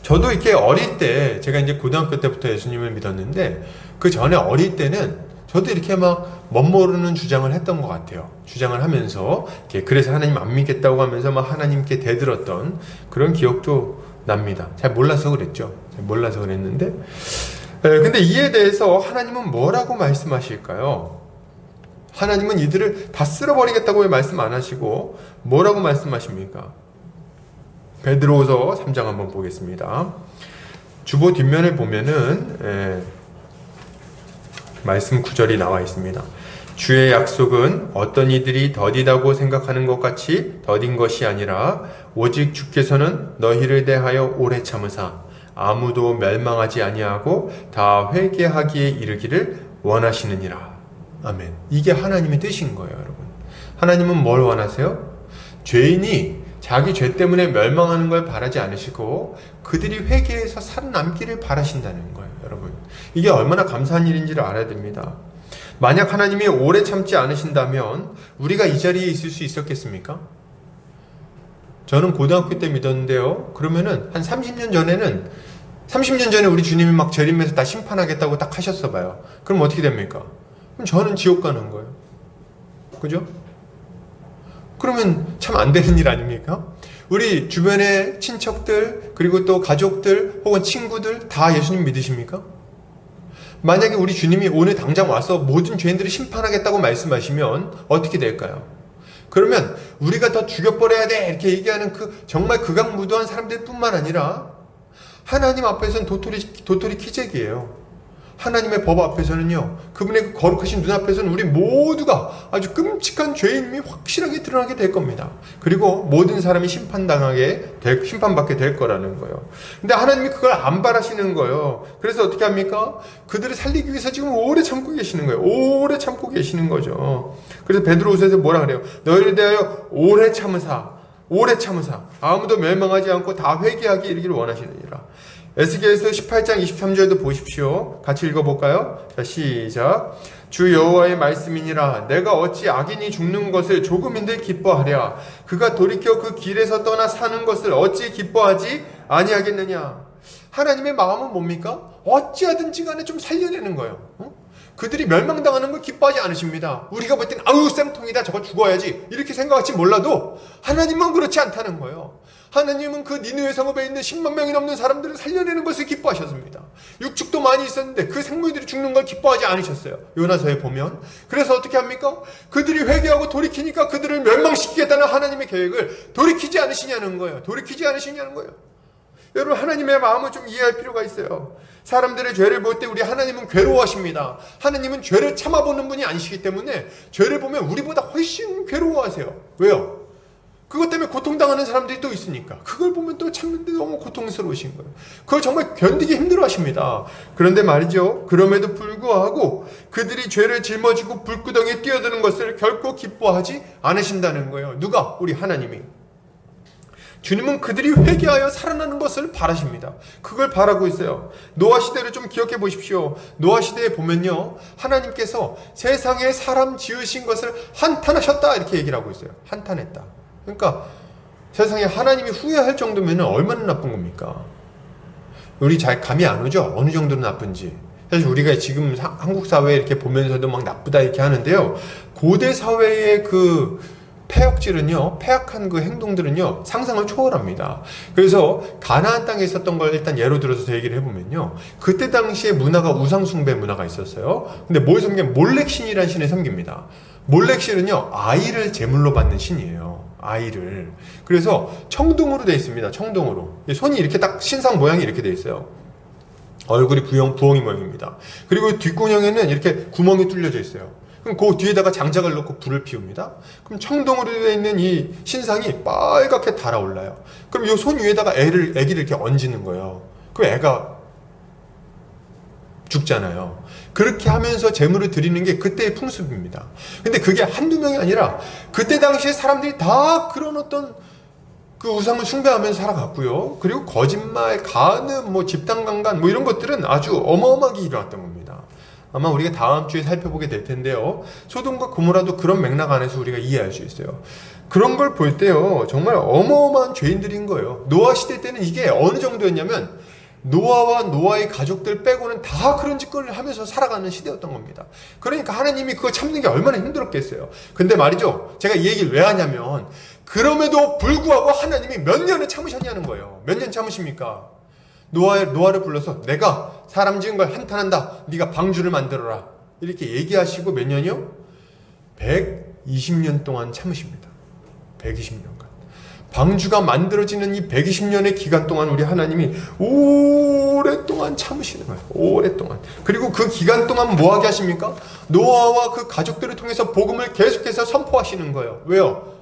저도 이렇게 어릴 때, 제가 이제 고등학교 때부터 예수님을 믿었는데, 그 전에 어릴 때는 저도 이렇게 막 멋모르는 주장을 했던 것 같아요. 주장을 하면서, 그래서 하나님 안 믿겠다고 하면서 막 하나님께 대들었던 그런 기억도 납니다. 잘 몰라서 그랬죠. 잘 몰라서 그랬는데, 근데 이에 대해서 하나님은 뭐라고 말씀하실까요? 하나님은 이들을 다 쓸어버리겠다고 왜 말씀 안 하시고 뭐라고 말씀하십니까? 베드로후서 3장 한번 보겠습니다. 주보 뒷면에 보면은 말씀 구절이 나와 있습니다. 주의 약속은 어떤 이들이 더디다고 생각하는 것 같이 더딘 것이 아니라 오직 주께서는 너희를 대하여 오래 참으사 아무도 멸망하지 아니하고 다 회개하기에 이르기를 원하시느니라. 아멘. 이게 하나님의 뜻인 거예요, 여러분. 하나님은 뭘 원하세요? 죄인이 자기 죄 때문에 멸망하는 걸 바라지 않으시고 그들이 회개해서 살아남기를 바라신다는 거예요, 여러분. 이게 얼마나 감사한 일인지를 알아야 됩니다. 만약 하나님이 오래 참지 않으신다면 우리가 이 자리에 있을 수 있었겠습니까? 저는 고등학교 때 믿었는데요. 그러면은 한 30년 전에 우리 주님이 막 재림해서 다 심판하겠다고 딱 하셨어 봐요. 그럼 어떻게 됩니까? 그럼 저는 지옥 가는 거예요. 그죠? 그러면 참 안 되는 일 아닙니까? 우리 주변의 친척들, 그리고 또 가족들, 혹은 친구들 다 예수님 믿으십니까? 만약에 우리 주님이 오늘 당장 와서 모든 죄인들을 심판하겠다고 말씀하시면 어떻게 될까요? 그러면 우리가 더 죽여버려야 돼 이렇게 얘기하는 그 정말 극악무도한 사람들 뿐만 아니라 하나님 앞에서는 도토리 키재기예요. 하나님의 법 앞에서는요, 그분의 그 거룩하신 눈 앞에서는 우리 모두가 아주 끔찍한 죄인임이 확실하게 드러나게 될 겁니다. 그리고 모든 사람이 심판받게 될 거라는 거예요. 근데 하나님이 그걸 안 바라시는 거예요. 그래서 어떻게 합니까? 그들을 살리기 위해서 지금 오래 참고 계시는 거예요. 오래 참고 계시는 거죠. 그래서 베드로후서에서 뭐라 그래요? 너희를 대하여 오래 참으사 아무도 멸망하지 않고 다 회개하기 이르기를 원하시느니라. 에스겔서 18장 23절도 보십시오. 같이 읽어볼까요? 자, 시작. 주 여호와의 말씀이니라. 내가 어찌 악인이 죽는 것을 조금인들 기뻐하랴. 그가 돌이켜 그 길에서 떠나 사는 것을 어찌 기뻐하지 아니하겠느냐. 하나님의 마음은 뭡니까? 어찌하든지 간에 좀 살려내는 거예요. 그들이 멸망당하는 걸 기뻐하지 않으십니다. 우리가 볼 땐 아우 쌤통이다, 저거 죽어야지 이렇게 생각할지 몰라도 하나님은 그렇지 않다는 거예요. 하나님은 그 니느웨 성읍에 있는 10만 명이 넘는 사람들을 살려내는 것을 기뻐하셨습니다. 육축도 많이 있었는데 그 생물들이 죽는 걸 기뻐하지 않으셨어요. 요나서에 보면. 그래서 어떻게 합니까? 그들이 회개하고 돌이키니까 그들을 멸망시키겠다는 하나님의 계획을 돌이키지 않으시냐는 거예요. 여러분, 하나님의 마음을 좀 이해할 필요가 있어요. 사람들의 죄를 볼 때 우리 하나님은 괴로워하십니다. 하나님은 죄를 참아보는 분이 아니시기 때문에 죄를 보면 우리보다 훨씬 괴로워하세요. 왜요? 그것 때문에 고통당하는 사람들이 또 있으니까. 그걸 보면 또 참는데 너무 고통스러우신 거예요. 그걸 정말 견디기 힘들어 하십니다. 그런데 말이죠, 그럼에도 불구하고 그들이 죄를 짊어지고 불구덩이에 뛰어드는 것을 결코 기뻐하지 않으신다는 거예요. 누가? 우리 하나님이. 주님은 그들이 회개하여 살아나는 것을 바라십니다. 그걸 바라고 있어요. 노아 시대를 좀 기억해 보십시오. 노아 시대에 보면요, 하나님께서 세상에 사람 지으신 것을 한탄하셨다 이렇게 얘기를 하고 있어요. 한탄했다. 그러니까 세상에 하나님이 후회할 정도면 얼마나 나쁜 겁니까? 우리 잘 감이 안 오죠? 어느 정도로 나쁜지. 사실 우리가 지금 한국 사회 이렇게 보면서도 막 나쁘다 이렇게 하는데요, 고대 사회의 그 폐악한 그 행동들은요, 상상을 초월합니다. 그래서 가나안 땅에 있었던 걸 일단 예로 들어서 얘기를 해보면요, 그때 당시에 문화가 우상숭배 문화가 있었어요. 근데 뭘 섬기면 몰렉신이라는 신을 섬깁니다. 몰렉신은요, 아이를 제물로 받는 신이에요. 아이를. 그래서 청동으로 되어 있습니다. 청동으로. 손이 이렇게 딱 신상 모양이 이렇게 되어 있어요. 얼굴이 부엉이 모양입니다. 그리고 뒷구녕에는 이렇게 구멍이 뚫려져 있어요. 그럼 그 뒤에다가 장작을 넣고 불을 피웁니다. 그럼 청동으로 되어 있는 이 신상이 빨갛게 달아올라요. 그럼 이 손 위에다가 애기를 이렇게 얹는 거예요. 그럼 애가 죽잖아요. 그렇게 하면서 제물을 드리는 게 그때의 풍습입니다. 근데 그게 한두 명이 아니라 그때 당시에 사람들이 다 그런 어떤 그 우상을 숭배하면서 살아갔고요. 그리고 거짓말, 간음, 집단 강간 이런 것들은 아주 어마어마하게 일어났던 겁니다. 아마 우리가 다음 주에 살펴보게 될 텐데요, 소돔과 고모라도 그런 맥락 안에서 우리가 이해할 수 있어요. 그런 걸 볼 때요, 정말 어마어마한 죄인들인 거예요. 노아 시대 때는 이게 어느 정도였냐면 노아와 노아의 가족들 빼고는 다 그런 짓거리를 하면서 살아가는 시대였던 겁니다. 그러니까 하나님이 그거 참는 게 얼마나 힘들었겠어요. 근데 말이죠, 제가 이 얘기를 왜 하냐면, 그럼에도 불구하고 하나님이 몇 년을 참으셨냐는 거예요. 몇 년 참으십니까? 노아를 불러서 내가 사람 지은 걸 한탄한다, 네가 방주를 만들어라 이렇게 얘기하시고 몇 년이요? 120년 동안 참으십니다. 120년간 방주가 만들어지는 이 120년의 기간 동안 우리 하나님이 오랫동안 참으시는 거예요. 오랫동안. 그리고 그 기간 동안 뭐 하게 하십니까? 노아와 그 가족들을 통해서 복음을 계속해서 선포하시는 거예요. 왜요?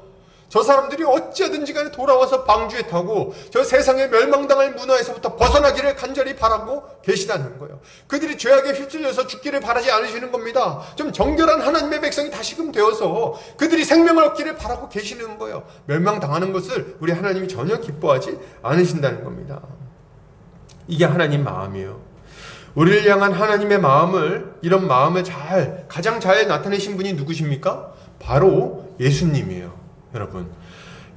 저 사람들이 어찌하든지 간에 돌아와서 방주에 타고 저 세상의 멸망당할 문화에서부터 벗어나기를 간절히 바라고 계시다는 거예요. 그들이 죄악에 휩쓸려서 죽기를 바라지 않으시는 겁니다. 좀 정결한 하나님의 백성이 다시금 되어서 그들이 생명을 얻기를 바라고 계시는 거예요. 멸망당하는 것을 우리 하나님이 전혀 기뻐하지 않으신다는 겁니다. 이게 하나님 마음이에요. 우리를 향한 하나님의 마음을, 이런 마음을 가장 잘 나타내신 분이 누구십니까? 바로 예수님이에요. 여러분,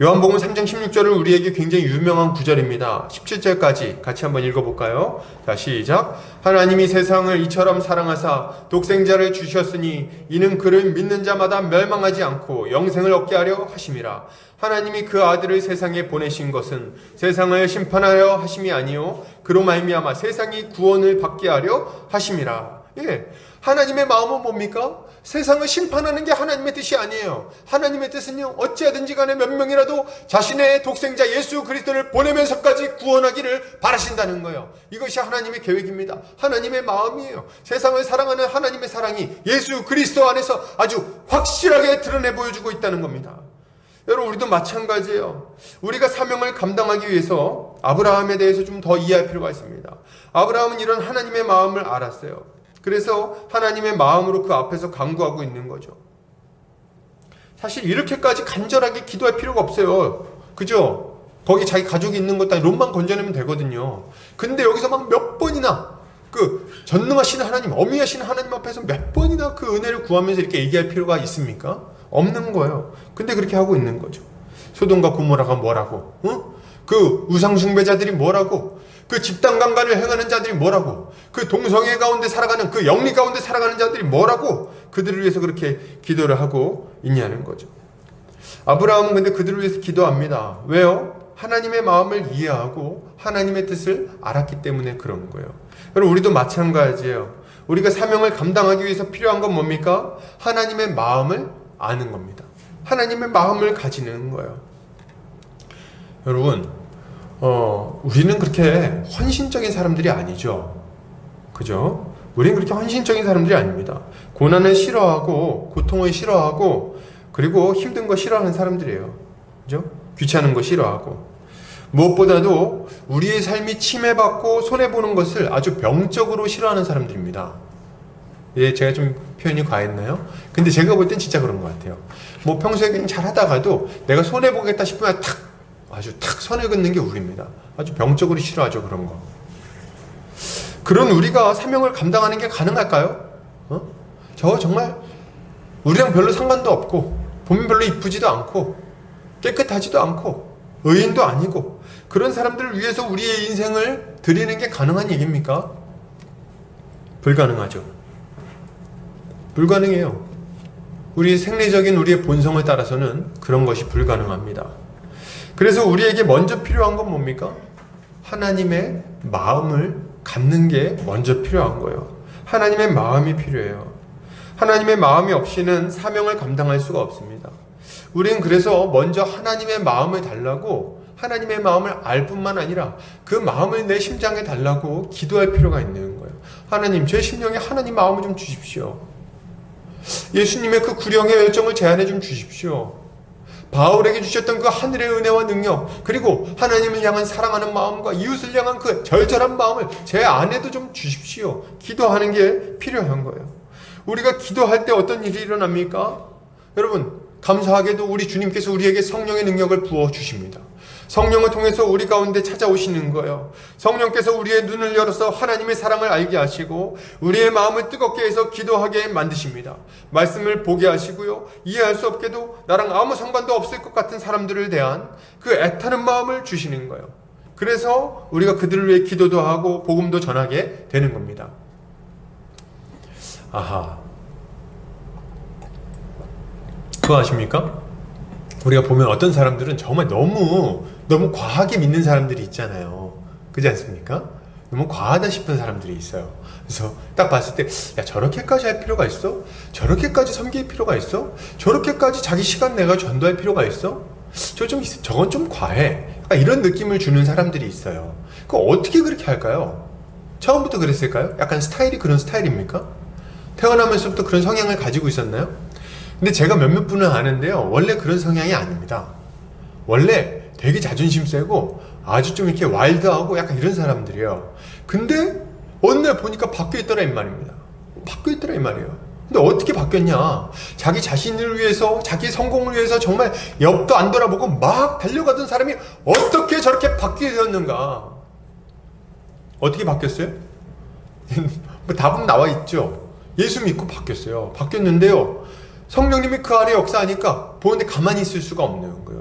요한복음 3장 16절은 우리에게 굉장히 유명한 구절입니다. 17절까지 같이 한번 읽어볼까요? 자, 시작. 하나님이 세상을 이처럼 사랑하사 독생자를 주셨으니 이는 그를 믿는 자마다 멸망하지 않고 영생을 얻게 하려 하심이라. 하나님이 그 아들을 세상에 보내신 것은 세상을 심판하려 하심이 아니요 그로 말미암아 세상이 구원을 받게 하려 하심이라. 예, 하나님의 마음은 뭡니까? 세상을 심판하는 게 하나님의 뜻이 아니에요. 하나님의 뜻은요, 어찌하든지 간에 몇 명이라도 자신의 독생자 예수 그리스도를 보내면서까지 구원하기를 바라신다는 거예요. 이것이 하나님의 계획입니다. 하나님의 마음이에요. 세상을 사랑하는 하나님의 사랑이 예수 그리스도 안에서 아주 확실하게 드러내 보여주고 있다는 겁니다. 여러분, 우리도 마찬가지예요. 우리가 사명을 감당하기 위해서 아브라함에 대해서 좀 더 이해할 필요가 있습니다. 아브라함은 이런 하나님의 마음을 알았어요. 그래서 하나님의 마음으로 그 앞에서 간구하고 있는 거죠. 사실 이렇게까지 간절하게 기도할 필요가 없어요. 그죠? 거기 자기 가족이 있는 것도 아니고 롯만 건져내면 되거든요. 근데 여기서 막 몇 번이나 그 전능하신 하나님, 어미하신 하나님 앞에서 몇 번이나 그 은혜를 구하면서 이렇게 얘기할 필요가 있습니까? 없는 거예요. 근데 그렇게 하고 있는 거죠. 소돔과 고모라가 뭐라고? 그 우상 숭배자들이 뭐라고? 그 집단 강간을 행하는 자들이 뭐라고? 그 동성애 가운데 살아가는, 그 영리 가운데 살아가는 자들이 뭐라고? 그들을 위해서 그렇게 기도를 하고 있냐는 거죠. 아브라함은 근데 그들을 위해서 기도합니다. 왜요? 하나님의 마음을 이해하고 하나님의 뜻을 알았기 때문에 그런 거예요. 여러분, 우리도 마찬가지예요. 우리가 사명을 감당하기 위해서 필요한 건 뭡니까? 하나님의 마음을 아는 겁니다. 하나님의 마음을 가지는 거예요. 여러분, 우리는 그렇게 헌신적인 사람들이 아니죠. 그죠? 우리는 그렇게 헌신적인 사람들이 아닙니다. 고난을 싫어하고, 고통을 싫어하고, 그리고 힘든 거 싫어하는 사람들이에요. 그죠? 귀찮은 거 싫어하고. 무엇보다도 우리의 삶이 침해받고 손해보는 것을 아주 병적으로 싫어하는 사람들입니다. 예, 제가 좀 표현이 과했나요? 근데 제가 볼 땐 진짜 그런 것 같아요. 뭐 평소에 그냥 잘 하다가도 내가 손해보겠다 싶으면 아주 탁 선을 긋는 게 우리입니다. 아주 병적으로 싫어하죠, 그런 거. 그런 우리가 사명을 감당하는 게 가능할까요? 저 정말 우리랑 별로 상관도 없고, 보면 별로 이쁘지도 않고, 깨끗하지도 않고, 의인도 아니고, 그런 사람들을 위해서 우리의 인생을 드리는 게 가능한 얘기입니까? 불가능하죠. 불가능해요. 우리 생리적인 우리의 본성을 따라서는 그런 것이 불가능합니다. 그래서 우리에게 먼저 필요한 건 뭡니까? 하나님의 마음을 갖는 게 먼저 필요한 거예요. 하나님의 마음이 필요해요. 하나님의 마음이 없이는 사명을 감당할 수가 없습니다. 우리는 그래서 먼저 하나님의 마음을 달라고, 하나님의 마음을 알 뿐만 아니라 그 마음을 내 심장에 달라고 기도할 필요가 있는 거예요. 하나님, 제 심령에 하나님 마음을 좀 주십시오. 예수님의 그 구령의 열정을 제안해 좀 주십시오. 바울에게 주셨던 그 하늘의 은혜와 능력, 그리고 하나님을 향한 사랑하는 마음과 이웃을 향한 그 절절한 마음을 제 안에도 좀 주십시오. 기도하는 게 필요한 거예요. 우리가 기도할 때 어떤 일이 일어납니까? 여러분, 감사하게도 우리 주님께서 우리에게 성령의 능력을 부어주십니다. 성령을 통해서 우리 가운데 찾아오시는 거예요. 성령께서 우리의 눈을 열어서 하나님의 사랑을 알게 하시고 우리의 마음을 뜨겁게 해서 기도하게 만드십니다. 말씀을 보게 하시고요, 이해할 수 없게도 나랑 아무 상관도 없을 것 같은 사람들을 대한 그 애타는 마음을 주시는 거예요. 그래서 우리가 그들을 위해 기도도 하고 복음도 전하게 되는 겁니다. 아하, 그거 아십니까? 우리가 보면 어떤 사람들은 정말 너무 과하게 믿는 사람들이 있잖아요. 그렇지 않습니까? 너무 과하다 싶은 사람들이 있어요. 그래서 딱 봤을 때, 야, 저렇게까지 할 필요가 있어? 저렇게까지 섬길 필요가 있어? 저렇게까지 자기 시간 내가 전도할 필요가 있어? 저건 좀 과해. 그러니까 이런 느낌을 주는 사람들이 있어요. 그거 어떻게 그렇게 할까요? 처음부터 그랬을까요? 약간 스타일이 그런 스타일입니까? 태어나면서부터 그런 성향을 가지고 있었나요? 근데 제가 몇몇 분을 아는데요, 원래 그런 성향이 아닙니다. 원래 되게 자존심 세고 아주 좀 이렇게 와일드하고 약간 이런 사람들이에요. 근데 어느 날 보니까 바뀌었더라 이 말입니다. 바뀌었더라 이 말이에요. 근데 어떻게 바뀌었냐? 자기 자신을 위해서, 자기 성공을 위해서 정말 옆도 안 돌아보고 막 달려가던 사람이 어떻게 저렇게 바뀌게 되었는가? 어떻게 바뀌었어요? 뭐 답은 나와 있죠. 예수 믿고 바뀌었어요. 바뀌었는데요, 성령님이 그 안에 역사하니까 보는데 가만히 있을 수가 없는 거예요.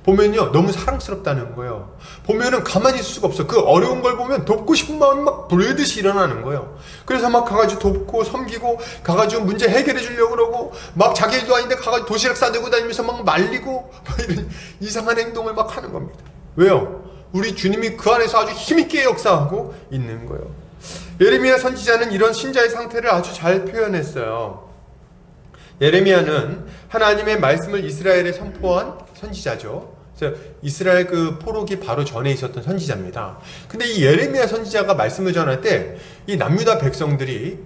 보면요, 너무 사랑스럽다는 거예요. 보면은 가만히 있을 수가 없어. 그 어려운 걸 보면 돕고 싶은 마음이 막 불듯이 일어나는 거예요. 그래서 막 가가지고 돕고 섬기고, 가가지고 문제 해결해 주려고 그러고, 막 자기 일도 아닌데 가가지고 도시락 싸들고 다니면서 막 말리고, 막 이런 이상한 행동을 막 하는 겁니다. 왜요? 우리 주님이 그 안에서 아주 힘있게 역사하고 있는 거예요. 예레미야 선지자는 이런 신자의 상태를 아주 잘 표현했어요. 예레미야는 하나님의 말씀을 이스라엘에 선포한 선지자죠. 그래서 이스라엘 그 포로기 바로 전에 있었던 선지자입니다. 근데 이 예레미야 선지자가 말씀을 전할 때 이 남유다 백성들이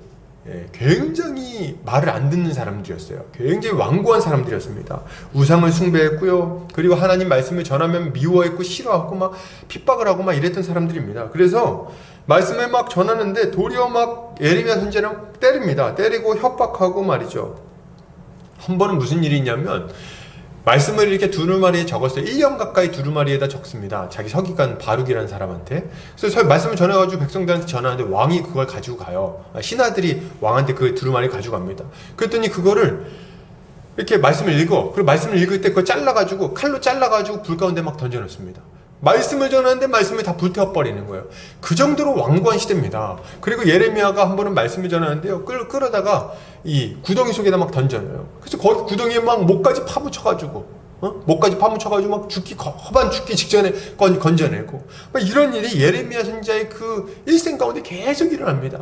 굉장히 말을 안 듣는 사람들이었어요. 굉장히 완고한 사람들이었습니다. 우상을 숭배했고요. 그리고 하나님 말씀을 전하면 미워했고 싫어하고 막 핍박을 하고 막 이랬던 사람들입니다. 그래서 말씀을 막 전하는데 도리어 막 예레미야 선지자를 때립니다. 때리고 협박하고 말이죠. 한 번은 무슨 일이 있냐면, 말씀을 이렇게 두루마리에 적었어요. 1년 가까이 두루마리에다 적습니다. 자기 서기관 바룩이라는 사람한테. 그래서 말씀을 전해가지고 백성들한테 전하는데 왕이 그걸 가지고 가요. 신하들이 왕한테 그 두루마리 가지고 갑니다. 그랬더니 그거를 이렇게 말씀을 읽어. 그리고 말씀을 읽을 때 그걸 잘라가지고, 칼로 잘라가지고 불 가운데 막 던져놓습니다. 말씀을 전하는데 말씀을 다 불태워버리는 거예요. 그 정도로 완고한 시대입니다. 그리고 예레미야가 한 번은 말씀을 전하는데요, 끌어다가 이 구덩이 속에다 막 던져놔요. 그래서 거기 구덩이에 막 목까지 파묻혀가지고, 목까지 파묻혀가지고 막 허반 죽기 직전에 건져내고, 막 이런 일이 예레미야 선지자의 그 일생 가운데 계속 일어납니다.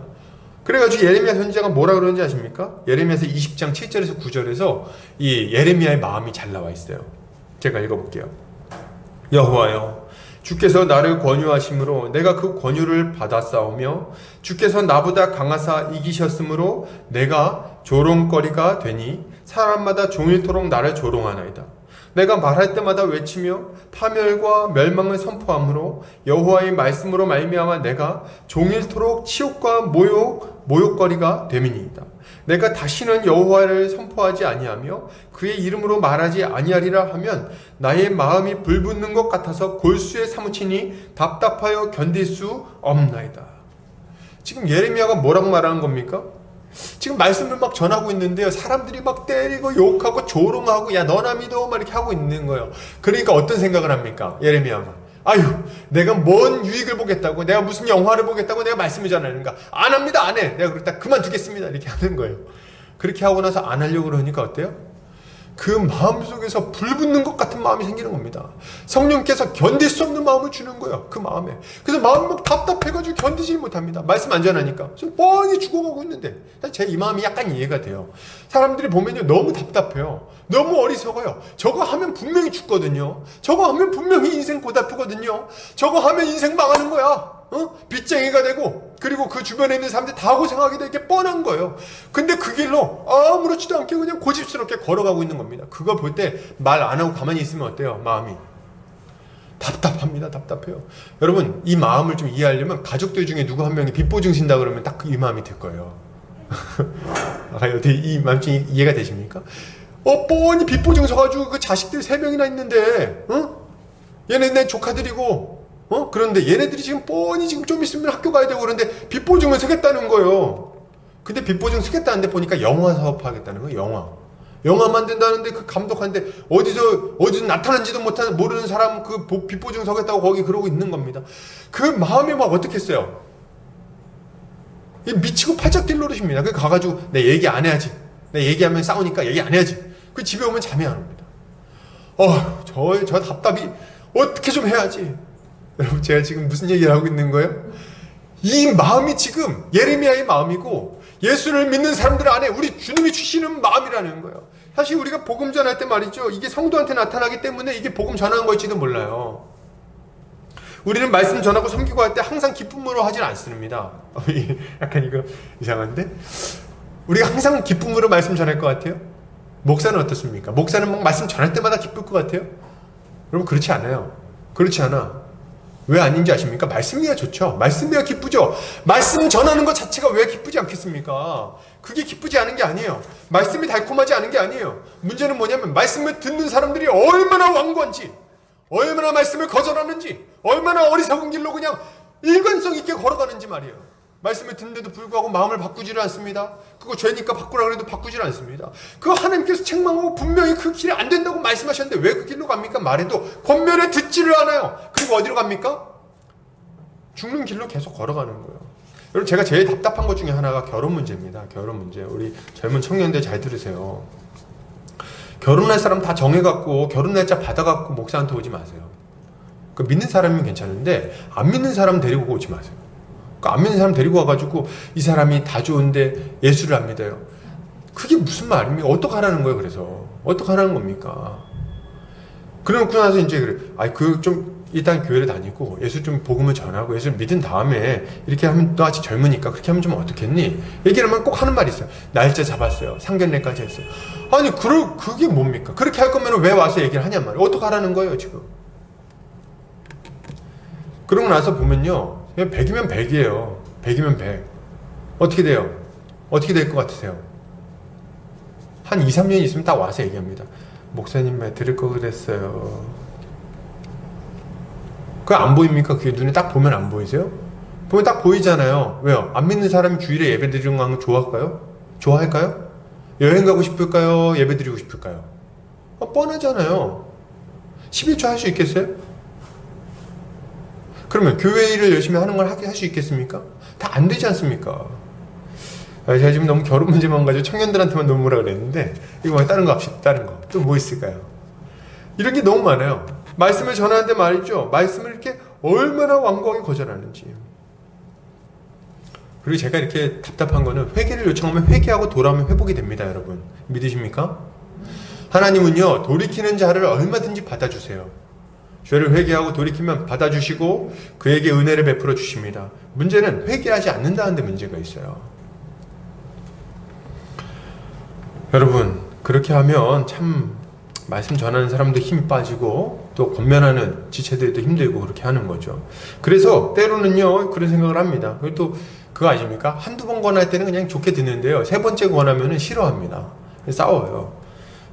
그래가지고 예레미야 선지자가 뭐라 그러는지 아십니까? 예레미야서 20장 7절에서 9절에서 이 예레미야의 마음이 잘 나와 있어요. 제가 읽어볼게요. 여호와여, 주께서 나를 권유하심으로 내가 그 권유를 받았사오며, 주께서 나보다 강하사 이기셨으므로 내가 조롱거리가 되니 사람마다 종일토록 나를 조롱하나이다. 내가 말할 때마다 외치며 파멸과 멸망을 선포하므로 여호와의 말씀으로 말미암아 내가 종일토록 치욕과 모욕거리가 됨이니이다. 내가 다시는 여호와를 선포하지 아니하며 그의 이름으로 말하지 아니하리라 하면 나의 마음이 불붙는 것 같아서 골수에 사무치니 답답하여 견딜 수 없나이다. 지금 예레미야가 뭐라고 말하는 겁니까? 지금 말씀을 막 전하고 있는데요, 사람들이 막 때리고 욕하고 조롱하고 야 너나 믿어 막 이렇게 하고 있는 거예요. 그러니까 어떤 생각을 합니까? 예레미야가 아유, 내가 뭔 유익을 보겠다고, 내가 무슨 영화를 보겠다고 내가 말씀을 전하는가? 안 합니다, 안 해. 내가 그렇다 그만두겠습니다 이렇게 하는 거예요. 그렇게 하고 나서 안 하려고 그러니까 어때요? 그 마음속에서 불붙는 것 같은 마음이 생기는 겁니다. 성령께서 견딜 수 없는 마음을 주는 거예요, 그 마음에. 그래서 마음이 막 답답해가지고 견디지 못합니다. 말씀 안 전하니까. 지금 뻔히 죽어가고 있는데 제 이 마음이 약간 이해가 돼요. 사람들이 보면요, 너무 답답해요. 너무 어리석어요. 저거 하면 분명히 죽거든요. 저거 하면 분명히 인생 고달프거든요. 저거 하면 인생 망하는 거야. 빚쟁이가 되고, 그리고 그 주변에 있는 사람들이 다 고생하게 되게 뻔한 거예요. 근데 그 길로 아무렇지도 않게 그냥 고집스럽게 걸어가고 있는 겁니다. 그거 볼 때 말 안 하고 가만히 있으면 어때요? 마음이 답답합니다. 답답해요. 여러분, 이 마음을 좀 이해하려면 가족들 중에 누구 한 명이 빚보증 신다 그러면 딱 이 마음이 들 거예요. 이 마음 좀 이해가 되십니까? 뻔히 빚보증 서가지고 그 자식들 3명이나 있는데, 얘네 내 조카들이고, 그런데 얘네들이 지금 뻔히 지금 좀 있으면 학교 가야 되고 그런데 빚보증을 서겠다는 거예요. 근데 빚보증 서겠다는데 보니까 영화 사업하겠다는 거예요. 영화 만든다는데 그 감독한테 어디서 나타난지도 모르는 사람 그 빚보증 서겠다고 거기 그러고 있는 겁니다. 그 마음이 막 어떻겠어요? 미치고 팔짝 뛸 노릇입니다. 그 가가지고 내 얘기 안 해야지. 내 얘기하면 싸우니까 얘기 안 해야지. 그 집에 오면 잠이 안 옵니다. 저 답답이 어떻게 좀 해야지. 여러분, 제가 지금 무슨 얘기를 하고 있는 거예요? 이 마음이 지금 예레미야의 마음이고 예수를 믿는 사람들 안에 우리 주님이 주시는 마음이라는 거예요. 사실 우리가 복음 전할 때 말이죠, 이게 성도한테 나타나기 때문에 이게 복음 전하는 걸지도 몰라요. 우리는 말씀 전하고 섬기고 할 때 항상 기쁨으로 하진 않습니다. 약간 이거 이상한데? 우리가 항상 기쁨으로 말씀 전할 것 같아요? 목사는 어떻습니까? 목사는 막 말씀 전할 때마다 기쁠 것 같아요? 여러분 그렇지 않아요. 그렇지 않아. 왜 아닌지 아십니까? 말씀이야 좋죠. 말씀이야 기쁘죠. 말씀 전하는 것 자체가 왜 기쁘지 않겠습니까? 그게 기쁘지 않은 게 아니에요. 말씀이 달콤하지 않은 게 아니에요. 문제는 뭐냐면 말씀을 듣는 사람들이 얼마나 완고한지, 얼마나 말씀을 거절하는지, 얼마나 어리석은 길로 그냥 일관성 있게 걸어가는지 말이에요. 말씀을 듣는데도 불구하고 마음을 바꾸지를 않습니다. 그거 죄니까 바꾸라 그래도 바꾸지를 않습니다. 그거 하나님께서 책망하고 분명히 그 길이 안 된다고 말씀하셨는데 왜 그 길로 갑니까? 말해도 권면에 듣지를 않아요. 그리고 어디로 갑니까? 죽는 길로 계속 걸어가는 거예요. 여러분 제가 제일 답답한 것 중에 하나가 결혼 문제입니다. 결혼 문제. 우리 젊은 청년들 잘 들으세요. 결혼할 사람 다 정해갖고 결혼 날짜 받아갖고 목사한테 오지 마세요. 그 믿는 사람이면 괜찮은데 안 믿는 사람 데리고 오지 마세요. 안 믿는 사람 데리고 와가지고 이 사람이 다 좋은데 예수를 안 믿어요. 그게 무슨 말입니까? 어떡하라는 거예요? 그래서 어떡하라는 겁니까? 그러고 나서 이제 그래. 좀 일단 교회를 다니고 예수 좀 복음을 전하고 예수를 믿은 다음에 이렇게 하면 너 아직 젊으니까 그렇게 하면 좀 어떻겠니? 얘기를 하면 꼭 하는 말이 있어요. 날짜 잡았어요. 상견례까지 했어요. 아니 그게 뭡니까? 그렇게 할 거면 왜 와서 얘기를 하냔 말이에요. 어떡하라는 거예요 지금? 그러고 나서 보면요. 100이면 100이에요. 100이면 100. 어떻게 돼요? 어떻게 될 것 같으세요? 한 2, 3년 있으면 딱 와서 얘기합니다. 목사님 말 들을 거 그랬어요. 그거 안 보입니까? 그게 눈에 딱 보면 안 보이세요? 보면 딱 보이잖아요. 왜요? 안 믿는 사람이 주일에 예배 드리는 거 좋아할까요? 좋아할까요? 여행 가고 싶을까요? 예배 드리고 싶을까요? 뻔하잖아요. 11조 할 수 있겠어요? 그러면 교회 일을 열심히 하는 걸 할 수 있겠습니까? 다 안 되지 않습니까? 제가 지금 너무 결혼 문제만 가지고 청년들한테만 너무 뭐라 그랬는데 이거 말고 다른 거 합시다. 다른 거. 또 뭐 있을까요? 이런 게 너무 많아요. 말씀을 전하는데 말이죠. 말씀을 이렇게 얼마나 완고하게 거절하는지. 그리고 제가 이렇게 답답한 거는 회개를 요청하면 회개하고 돌아오면 회복이 됩니다. 여러분. 믿으십니까? 하나님은요. 돌이키는 자를 얼마든지 받아주세요. 죄를 회개하고 돌이키면 받아주시고 그에게 은혜를 베풀어 주십니다. 문제는 회개하지 않는다는 데 문제가 있어요. 여러분 그렇게 하면 참 말씀 전하는 사람도 힘이 빠지고 또 권면하는 지체들도 힘들고 그렇게 하는 거죠. 그래서 때로는요 그런 생각을 합니다. 그리고 또 그거 아십니까? 한두 번 권할 때는 그냥 좋게 듣는데요. 세 번째 권하면은 싫어합니다. 싸워요.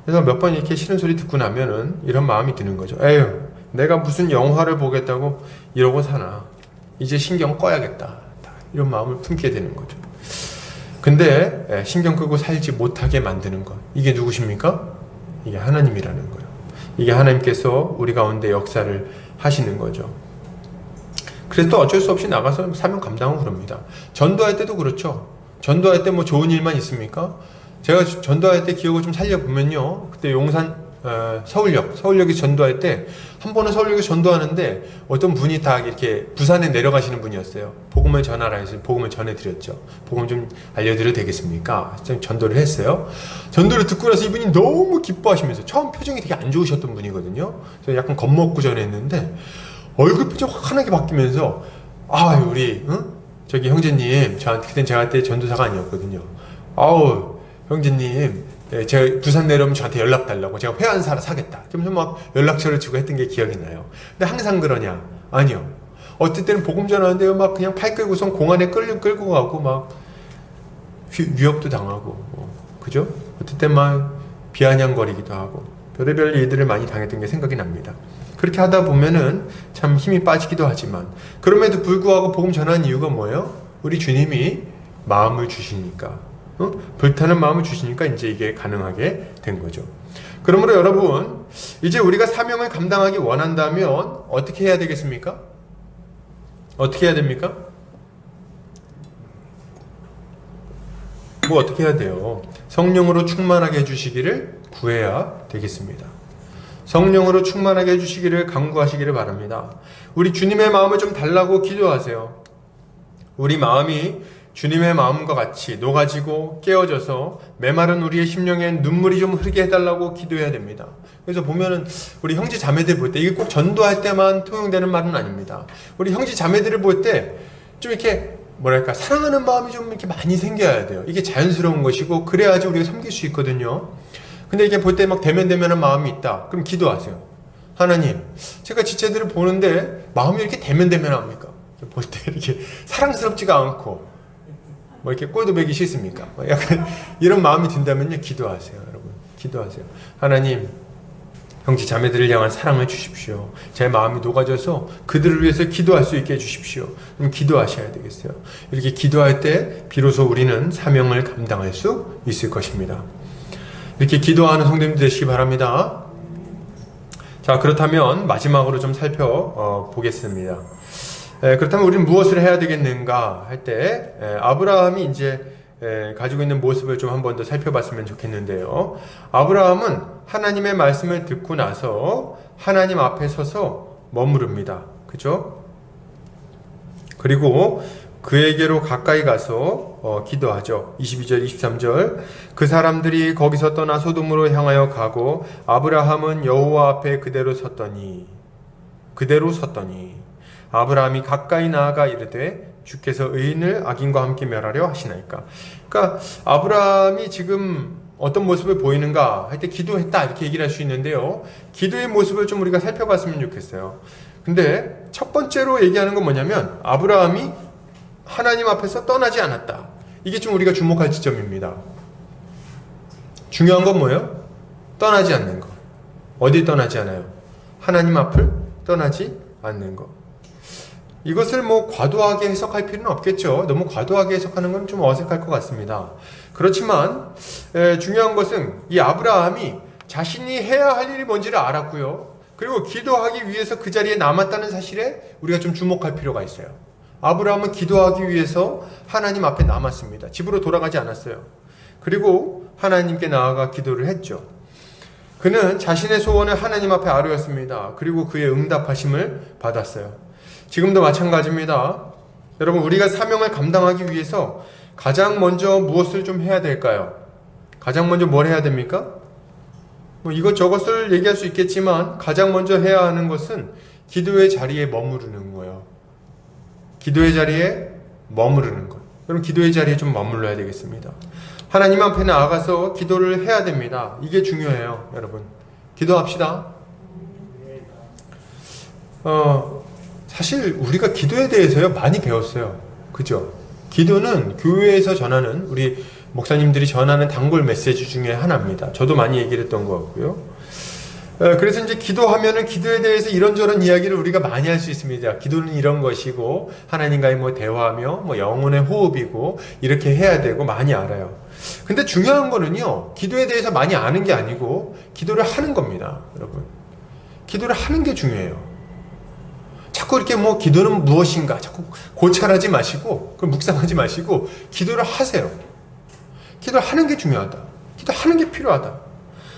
그래서 몇 번 이렇게 싫은 소리 듣고 나면은 이런 마음이 드는 거죠. 에휴 내가 무슨 영화를 보겠다고 이러고 사나. 이제 신경 꺼야겠다. 이런 마음을 품게 되는 거죠. 근데 신경 끄고 살지 못하게 만드는 것. 이게 누구십니까? 이게 하나님이라는 거예요. 이게 하나님께서 우리 가운데 역사를 하시는 거죠. 그래서 또 어쩔 수 없이 나가서 사명 감당하고 그럽니다. 전도할 때도 그렇죠. 전도할 때 뭐 좋은 일만 있습니까? 제가 전도할 때 기억을 좀 살려보면요. 그때 용산 서울역에 전도할 때 한 번은 서울역에 전도하는데 어떤 분이 다 이렇게 부산에 내려가시는 분이었어요. 복음을 전하라 해서 복음을 전해드렸죠. 복음 좀 알려드려도 되겠습니까? 좀 전도를 했어요. 전도를 듣고 나서 이분이 너무 기뻐하시면서 처음 표정이 되게 안 좋으셨던 분이거든요. 그래서 약간 겁먹고 전했는데 얼굴 표정 확 환하게 바뀌면서 우리 저기 형제님 그땐 제가 그때 전도사가 아니었거든요. 형제님 제가 부산 내려오면 저한테 연락 달라고 제가 회 한 사겠다. 그러면서 막 연락처를 주고 했던 게 기억이 나요. 근데 항상 그러냐? 아니요. 어떨 때는 복음 전하는데요. 막 그냥 팔 끌고선 공안에 끌고 가고 막 위협도 당하고 그죠? 어떨 땐 막 비아냥거리기도 하고 별의별 일들을 많이 당했던 게 생각이 납니다. 그렇게 하다 보면은 참 힘이 빠지기도 하지만 그럼에도 불구하고 복음 전하는 이유가 뭐예요? 우리 주님이 마음을 주시니까 불타는 마음을 주시니까 이제 이게 가능하게 된 거죠. 그러므로 여러분 이제 우리가 사명을 감당하기 원한다면 어떻게 해야 되겠습니까? 어떻게 해야 됩니까? 뭐 어떻게 해야 돼요? 성령으로 충만하게 해주시기를 구해야 되겠습니다. 성령으로 충만하게 해주시기를 간구하시기를 바랍니다. 우리 주님의 마음을 좀 달라고 기도하세요. 우리 마음이 주님의 마음과 같이 녹아지고 깨어져서 메마른 우리의 심령에 눈물이 좀 흐르게 해달라고 기도해야 됩니다. 그래서 보면은 우리 형제 자매들 볼 때 이게 꼭 전도할 때만 통용되는 말은 아닙니다. 우리 형제 자매들을 볼 때 좀 이렇게 뭐랄까 사랑하는 마음이 좀 이렇게 많이 생겨야 돼요. 이게 자연스러운 것이고 그래야지 우리가 섬길 수 있거든요. 근데 이게 볼 때 막 대면대면한 마음이 있다. 그럼 기도하세요. 하나님, 제가 지체들을 보는데 마음이 이렇게 대면대면합니까? 볼 때 이렇게 사랑스럽지가 않고 뭐 이렇게 꼴도 보기 싫습니까? 약간 이런 마음이 든다면요, 기도하세요, 여러분. 기도하세요. 하나님, 형제 자매들을 향한 사랑을 주십시오. 제 마음이 녹아져서 그들을 위해서 기도할 수 있게 해주십시오. 그럼 기도하셔야 되겠어요. 이렇게 기도할 때 비로소 우리는 사명을 감당할 수 있을 것입니다. 이렇게 기도하는 성도님들 되시기 바랍니다. 자, 그렇다면 마지막으로 좀 살펴보겠습니다. 그렇다면 우리는 무엇을 해야 되겠는가 할 때 아브라함이 이제 가지고 있는 모습을 좀 한 번 더 살펴봤으면 좋겠는데요. 아브라함은 하나님의 말씀을 듣고 나서 하나님 앞에 서서 머무릅니다. 그죠? 그리고 그에게로 가까이 가서 기도하죠. 22절, 23절. 그 사람들이 거기서 떠나 소돔으로 향하여 가고 아브라함은 여호와 앞에 그대로 섰더니 아브라함이 가까이 나아가 이르되 주께서 의인을 악인과 함께 멸하려 하시나이까. 그러니까 아브라함이 지금 어떤 모습을 보이는가 할 때 기도했다 이렇게 얘기를 할 수 있는데요. 기도의 모습을 좀 우리가 살펴봤으면 좋겠어요. 근데 첫 번째로 얘기하는 건 뭐냐면 아브라함이 하나님 앞에서 떠나지 않았다. 이게 좀 우리가 주목할 지점입니다. 중요한 건 뭐예요? 떠나지 않는 것. 어디 떠나지 않아요? 하나님 앞을 떠나지 않는 것. 이것을 뭐 과도하게 해석할 필요는 없겠죠. 너무 과도하게 해석하는 건 좀 어색할 것 같습니다. 그렇지만 중요한 것은 이 아브라함이 자신이 해야 할 일이 뭔지를 알았고요. 그리고 기도하기 위해서 그 자리에 남았다는 사실에 우리가 좀 주목할 필요가 있어요. 아브라함은 기도하기 위해서 하나님 앞에 남았습니다. 집으로 돌아가지 않았어요. 그리고 하나님께 나아가 기도를 했죠. 그는 자신의 소원을 하나님 앞에 아뢰었습니다. 그리고 그의 응답하심을 받았어요. 지금도 마찬가지입니다. 여러분, 우리가 사명을 감당하기 위해서 가장 먼저 무엇을 좀 해야 될까요? 가장 먼저 뭘 해야 됩니까? 뭐 이것저것을 얘기할 수 있겠지만 가장 먼저 해야 하는 것은 기도의 자리에 머무르는 거예요. 기도의 자리에 머무르는 것. 여러분, 기도의 자리에 좀 머물러야 되겠습니다. 하나님 앞에 나아가서 기도를 해야 됩니다. 이게 중요해요, 여러분. 기도합시다. 사실 우리가 기도에 대해서요 많이 배웠어요. 그죠? 기도는 교회에서 전하는, 우리 목사님들이 전하는 단골 메시지 중에 하나입니다. 저도 많이 얘기를 했던 것 같고요. 그래서 이제 기도하면은 기도에 대해서 이런저런 이야기를 우리가 많이 할 수 있습니다. 기도는 이런 것이고 하나님과의 뭐 대화며 뭐 영혼의 호흡이고 이렇게 해야 되고 많이 알아요. 근데 중요한 거는요, 기도에 대해서 많이 아는 게 아니고 기도를 하는 겁니다. 여러분, 기도를 하는 게 중요해요. 자꾸 이렇게 뭐 기도는 무엇인가 자꾸 고찰하지 마시고, 그걸 묵상하지 마시고 기도를 하세요. 기도를 하는 게 중요하다. 기도하는 게 필요하다.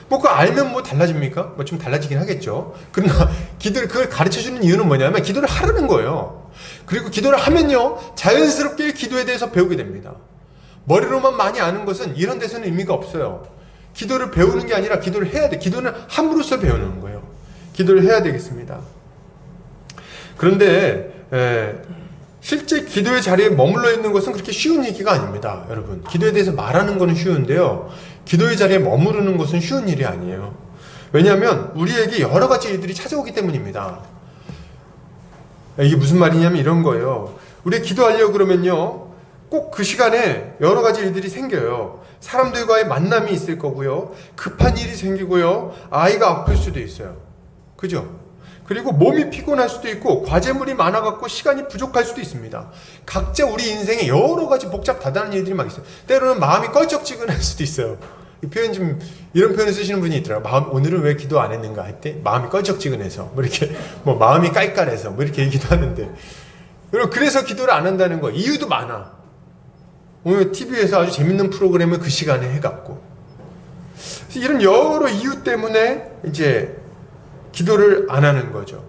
뭐 그거 알면 뭐 달라집니까? 뭐 좀 달라지긴 하겠죠. 그러나 기도를, 그걸 가르쳐주는 이유는 뭐냐면 기도를 하라는 거예요. 그리고 기도를 하면요 자연스럽게 기도에 대해서 배우게 됩니다. 머리로만 많이 아는 것은 이런 데서는 의미가 없어요. 기도를 배우는 게 아니라 기도를 해야 돼. 기도는 함으로써 배우는 거예요. 기도를 해야 되겠습니다. 그런데 실제 기도의 자리에 머물러 있는 것은 그렇게 쉬운 얘기가 아닙니다. 여러분, 기도에 대해서 말하는 것은 쉬운데요, 기도의 자리에 머무르는 것은 쉬운 일이 아니에요. 왜냐하면 우리에게 여러 가지 일들이 찾아오기 때문입니다. 이게 무슨 말이냐면 이런 거예요. 우리 기도하려고 그러면요 꼭 그 시간에 여러 가지 일들이 생겨요. 사람들과의 만남이 있을 거고요, 급한 일이 생기고요, 아이가 아플 수도 있어요. 그죠? 그리고 몸이 피곤할 수도 있고 과제물이 많아갖고 시간이 부족할 수도 있습니다. 각자 우리 인생에 여러 가지 복잡다단한 일들이 막 있어요. 때로는 마음이 껄쩍지근할 수도 있어요. 이 표현 좀, 이런 표현을 쓰시는 분이 있더라고요. 오늘은 왜 기도 안 했는가 할 때 마음이 껄쩍지근해서 뭐 이렇게 뭐 마음이 깔깔해서 뭐 이렇게 얘기도 하는데, 그래서 기도를 안 한다는 거 이유도 많아. 오늘 TV에서 아주 재밌는 프로그램을 그 시간에 해갖고, 이런 여러 이유 때문에 이제 기도를 안 하는 거죠.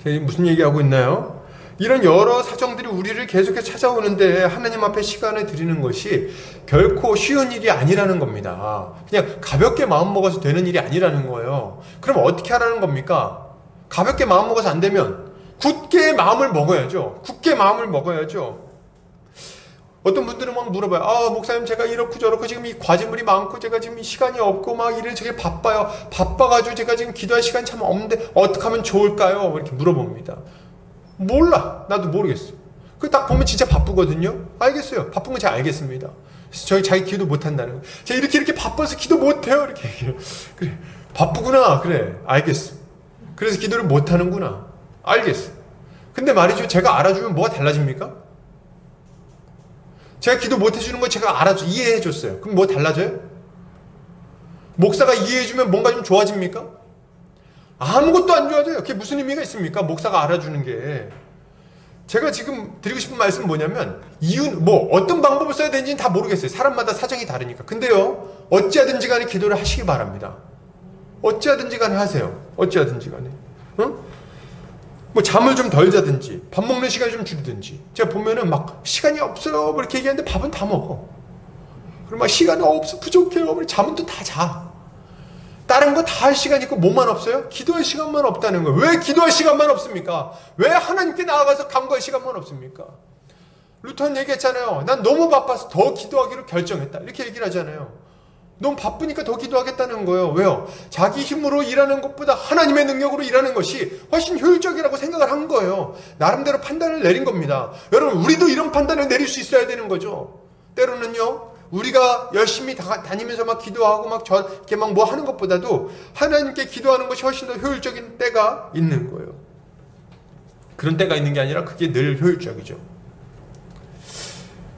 제가 무슨 얘기하고 있나요? 이런 여러 사정들이 우리를 계속해서 찾아오는데 하나님 앞에 시간을 드리는 것이 결코 쉬운 일이 아니라는 겁니다. 그냥 가볍게 마음먹어서 되는 일이 아니라는 거예요. 그럼 어떻게 하라는 겁니까? 가볍게 마음먹어서 안 되면 굳게 마음을 먹어야죠. 굳게 마음을 먹어야죠. 어떤 분들은 막 물어봐요. 아, 목사님, 제가 이렇고 저렇고 지금 이 과제물이 많고 제가 지금 시간이 없고 막 이래 저게 바빠요. 바빠가지고 제가 지금 기도할 시간이 참 없는데 어떻게 하면 좋을까요? 이렇게 물어봅니다. 몰라. 나도 모르겠어. 그 딱 보면 진짜 바쁘거든요. 알겠어요. 바쁜 거 제가 알겠습니다. 그래서 저희 자기 기도 못 한다는 거. 제가 이렇게 바빠서 기도 못 해요. 이렇게 얘기해요. 그래. 바쁘구나. 그래. 알겠어. 그래서 기도를 못 하는구나. 알겠어. 근데 말이죠. 제가 알아주면 뭐가 달라집니까? 제가 기도 못 해주는 거 제가 이해해 줬어요. 그럼 뭐 달라져요? 목사가 이해해주면 뭔가 좀 좋아집니까? 아무것도 안 좋아져요. 그게 무슨 의미가 있습니까? 목사가 알아주는 게. 제가 지금 드리고 싶은 말씀은 뭐냐면, 어떤 방법을 써야 되는지는 다 모르겠어요. 사람마다 사정이 다르니까. 근데요, 어찌하든지 간에 기도를 하시기 바랍니다. 어찌하든지 간에 하세요. 어찌하든지 간에. 응? 뭐 잠을 좀 덜 자든지 밥 먹는 시간을 좀 줄이든지. 제가 보면은 막 시간이 없어요 이렇게 얘기하는데 밥은 다 먹어. 그리고 막 시간이 없어 부족해요. 잠은 또 다 자. 다른 거 다 할 시간 있고 뭐만 없어요? 기도할 시간만 없다는 거예요. 왜 기도할 시간만 없습니까? 왜 하나님께 나아가서 간구할 시간만 없습니까? 루터는 얘기했잖아요. 난 너무 바빠서 더 기도하기로 결정했다. 이렇게 얘기를 하잖아요. 너무 바쁘니까 더 기도하겠다는 거예요. 왜요? 자기 힘으로 일하는 것보다 하나님의 능력으로 일하는 것이 훨씬 효율적이라고 생각을 한 거예요. 나름대로 판단을 내린 겁니다. 여러분, 우리도 이런 판단을 내릴 수 있어야 되는 거죠. 때로는요, 우리가 열심히 다니면서 막 기도하고 이렇게 뭐 하는 것보다도 하나님께 기도하는 것이 훨씬 더 효율적인 때가 있는 거예요. 그런 때가 있는 게 아니라 그게 늘 효율적이죠.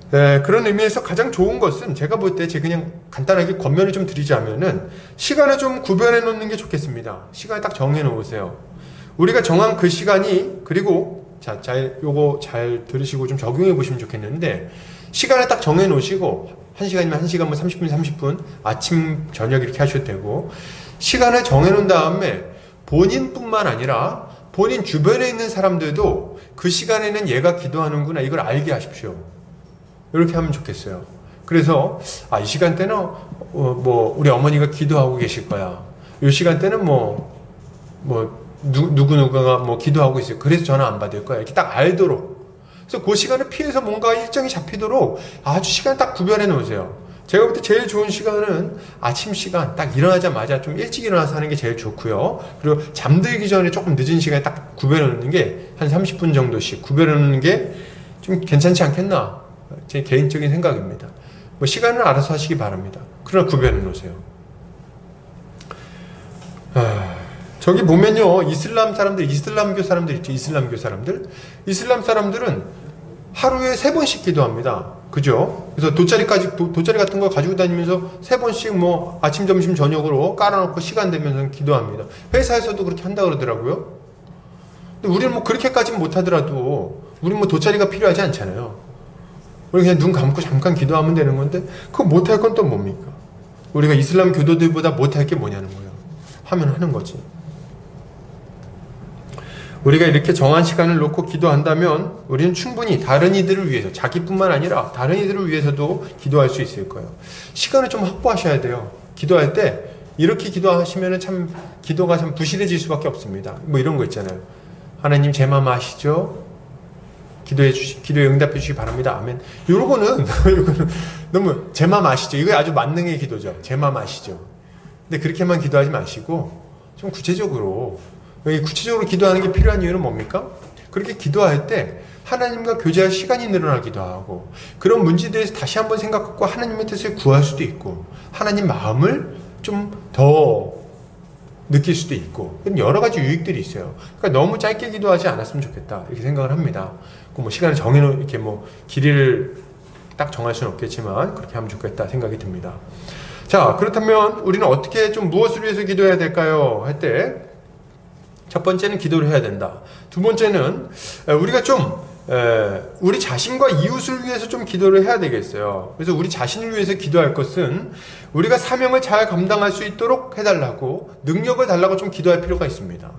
네, 그런 의미에서 가장 좋은 것은 제가 볼 때 제가 그냥 간단하게 권면을 좀 드리자면은 시간을 좀 구별해 놓는 게 좋겠습니다. 시간을 딱 정해 놓으세요. 우리가 정한 그 시간이, 그리고 요거 잘 들으시고 좀 적용해 보시면 좋겠는데, 시간을 딱 정해 놓으시고 1시간이면 1시간, 뭐 30분, 30분 아침 저녁 이렇게 하셔도 되고, 시간을 정해 놓은 다음에 본인뿐만 아니라 본인 주변에 있는 사람들도 그 시간에는 얘가 기도하는구나 이걸 알게 하십시오. 이렇게 하면 좋겠어요. 그래서 이 시간대는 우리 어머니가 기도하고 계실 거야. 이 시간대는 누구누구가 기도하고 있어요. 그래서 전화 안 받을 거야. 이렇게 딱 알도록. 그래서 그 시간을 피해서 뭔가 일정이 잡히도록 아주 시간 딱 구별해 놓으세요. 제가 볼 때 제일 좋은 시간은 아침 시간, 딱 일어나자마자 좀 일찍 일어나서 하는 게 제일 좋고요. 그리고 잠들기 전에 조금 늦은 시간에 딱 구별해 놓는 게 한 30분 정도씩 구별해 놓는 게 좀 괜찮지 않겠나? 제 개인적인 생각입니다. 시간을 알아서 하시기 바랍니다. 그러나 구별해 놓으세요. 저기 보면요, 이슬람교 사람들 있죠. 이슬람 사람들은 하루에 3번씩 기도합니다. 그죠? 그래서 돗자리 같은 거 가지고 다니면서 3번씩 아침, 점심, 저녁으로 깔아놓고 시간 되면서 기도합니다. 회사에서도 그렇게 한다 그러더라고요. 근데 우리는 그렇게까지는 못하더라도 우리는 돗자리가 필요하지 않잖아요. 우리 그냥 눈 감고 잠깐 기도하면 되는 건데, 그거 못할 건 또 뭡니까? 우리가 이슬람 교도들보다 못할 게 뭐냐는 거예요. 하면 하는 거지. 우리가 이렇게 정한 시간을 놓고 기도한다면 우리는 충분히 다른 이들을 위해서, 자기뿐만 아니라 다른 이들을 위해서도 기도할 수 있을 거예요. 시간을 좀 확보하셔야 돼요. 기도할 때 이렇게 기도하시면 참 기도가 참 부실해질 수밖에 없습니다. 이런 거 있잖아요. 하나님 제 마음 아시죠? 기도에 응답해 주시기 바랍니다. 아멘. 요거는 너무 제 마음 아시죠? 이거 아주 만능의 기도죠. 제 마음 아시죠? 근데 그렇게만 기도하지 마시고 좀 구체적으로 기도하는 게 필요한 이유는 뭡니까? 그렇게 기도할 때 하나님과 교제할 시간이 늘어나기도 하고, 그런 문제에 대해서 다시 한번 생각하고 하나님의 뜻을 구할 수도 있고, 하나님 마음을 좀 더 느낄 수도 있고, 여러 가지 유익들이 있어요. 그러니까 너무 짧게 기도하지 않았으면 좋겠다 이렇게 생각을 합니다. 시간을 정해놓은 이렇게 길이를 딱 정할 수는 없겠지만 그렇게 하면 좋겠다 생각이 듭니다. 자, 그렇다면 우리는 어떻게 무엇을 위해서 기도해야 될까요? 할 때 첫 번째는 기도를 해야 된다. 두 번째는 우리가 우리 자신과 이웃을 위해서 기도를 해야 되겠어요. 그래서 우리 자신을 위해서 기도할 것은 우리가 사명을 잘 감당할 수 있도록 해달라고, 능력을 달라고 기도할 필요가 있습니다.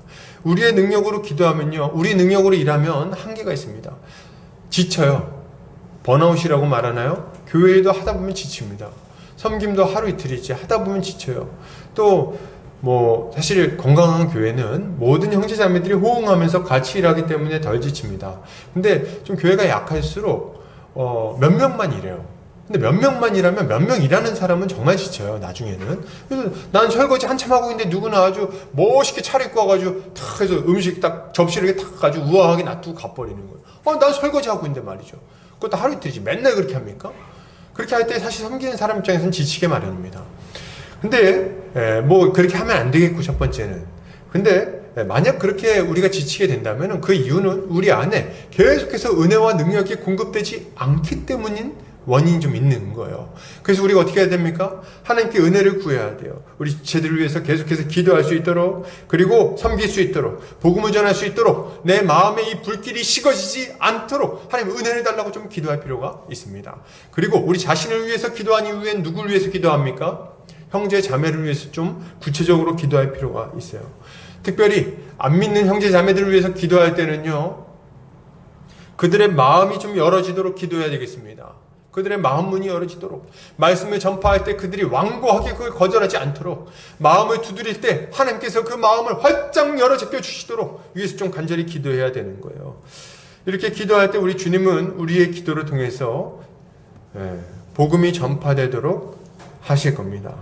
우리의 능력으로 기도하면요, 우리 능력으로 일하면 한계가 있습니다. 지쳐요. 번아웃이라고 말하나요? 교회도 하다 보면 지칩니다. 섬김도 하루 이틀이지 하다 보면 지쳐요. 또 사실 건강한 교회는 모든 형제자매들이 호응하면서 같이 일하기 때문에 덜 지칩니다. 근데 좀 교회가 약할수록 몇 명만 일해요. 근데 몇 명만 일하면 몇 명 일하는 사람은 정말 지쳐요, 나중에는. 그래서 난 설거지 한참 하고 있는데 누구나 아주 멋있게 차려입고 와가지고 탁 해서 음식 딱 접시를 이렇게 탁 가지고 우아하게 놔두고 가버리는 거예요. 난 설거지 하고 있는데 말이죠. 그것도 하루 이틀이지. 맨날 그렇게 합니까? 그렇게 할 때 사실 섬기는 사람 입장에서는 지치게 마련입니다. 근데 뭐 그렇게 하면 안 되겠고, 첫 번째는. 근데 만약 그렇게 우리가 지치게 된다면 그 이유는 우리 안에 계속해서 은혜와 능력이 공급되지 않기 때문인 원인이 좀 있는 거예요. 그래서 우리가 어떻게 해야 됩니까? 하나님께 은혜를 구해야 돼요. 우리 지체들을 위해서 계속해서 기도할 수 있도록, 그리고 섬길 수 있도록, 복음을 전할 수 있도록, 내 마음에 이 불길이 식어지지 않도록 하나님 은혜를 달라고 좀 기도할 필요가 있습니다. 그리고 우리 자신을 위해서 기도한 이후엔 누구를 위해서 기도합니까? 형제 자매를 위해서 좀 구체적으로 기도할 필요가 있어요. 특별히 안 믿는 형제 자매들을 위해서 기도할 때는요, 그들의 마음이 좀 열어지도록 기도해야 되겠습니다. 그들의 마음 문이 열어지도록, 말씀을 전파할 때 그들이 완고하게 그걸 거절하지 않도록, 마음을 두드릴 때 하나님께서 그 마음을 활짝 열어 제껴 주시도록 위해서 좀 간절히 기도해야 되는 거예요. 이렇게 기도할 때 우리 주님은 우리의 기도를 통해서 복음이 전파되도록 하실 겁니다.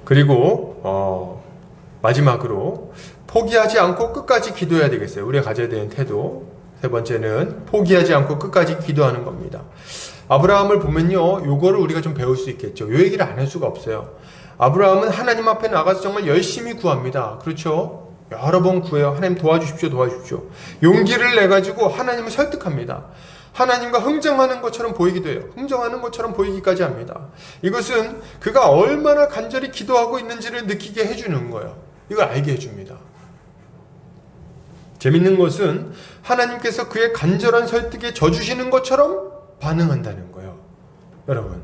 그리고 마지막으로 포기하지 않고 끝까지 기도해야 되겠어요. 우리가 가져야 되는 태도. 세 번째는 포기하지 않고 끝까지 기도하는 겁니다. 아브라함을 보면요, 요거를 우리가 좀 배울 수 있겠죠. 요 얘기를 안 할 수가 없어요. 아브라함은 하나님 앞에 나가서 정말 열심히 구합니다. 그렇죠? 여러 번 구해요. 하나님 도와주십시오, 도와주십시오. 용기를 내가지고 하나님을 설득합니다. 하나님과 흥정하는 것처럼 보이기도 해요. 흥정하는 것처럼 보이기까지 합니다. 이것은 그가 얼마나 간절히 기도하고 있는지를 느끼게 해주는 거예요. 이걸 알게 해줍니다. 재밌는 것은 하나님께서 그의 간절한 설득에 져주시는 것처럼 반응한다는 거예요. 여러분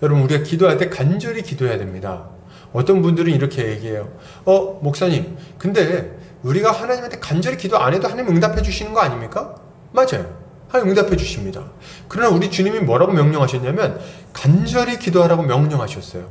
우리가 기도할 때 간절히 기도해야 됩니다. 어떤 분들은 이렇게 얘기해요. 목사님, 근데 우리가 하나님한테 간절히 기도 안 해도 하나님 응답해 주시는 거 아닙니까? 맞아요. 하나님 응답해 주십니다. 그러나 우리 주님이 뭐라고 명령하셨냐면 간절히 기도하라고 명령하셨어요.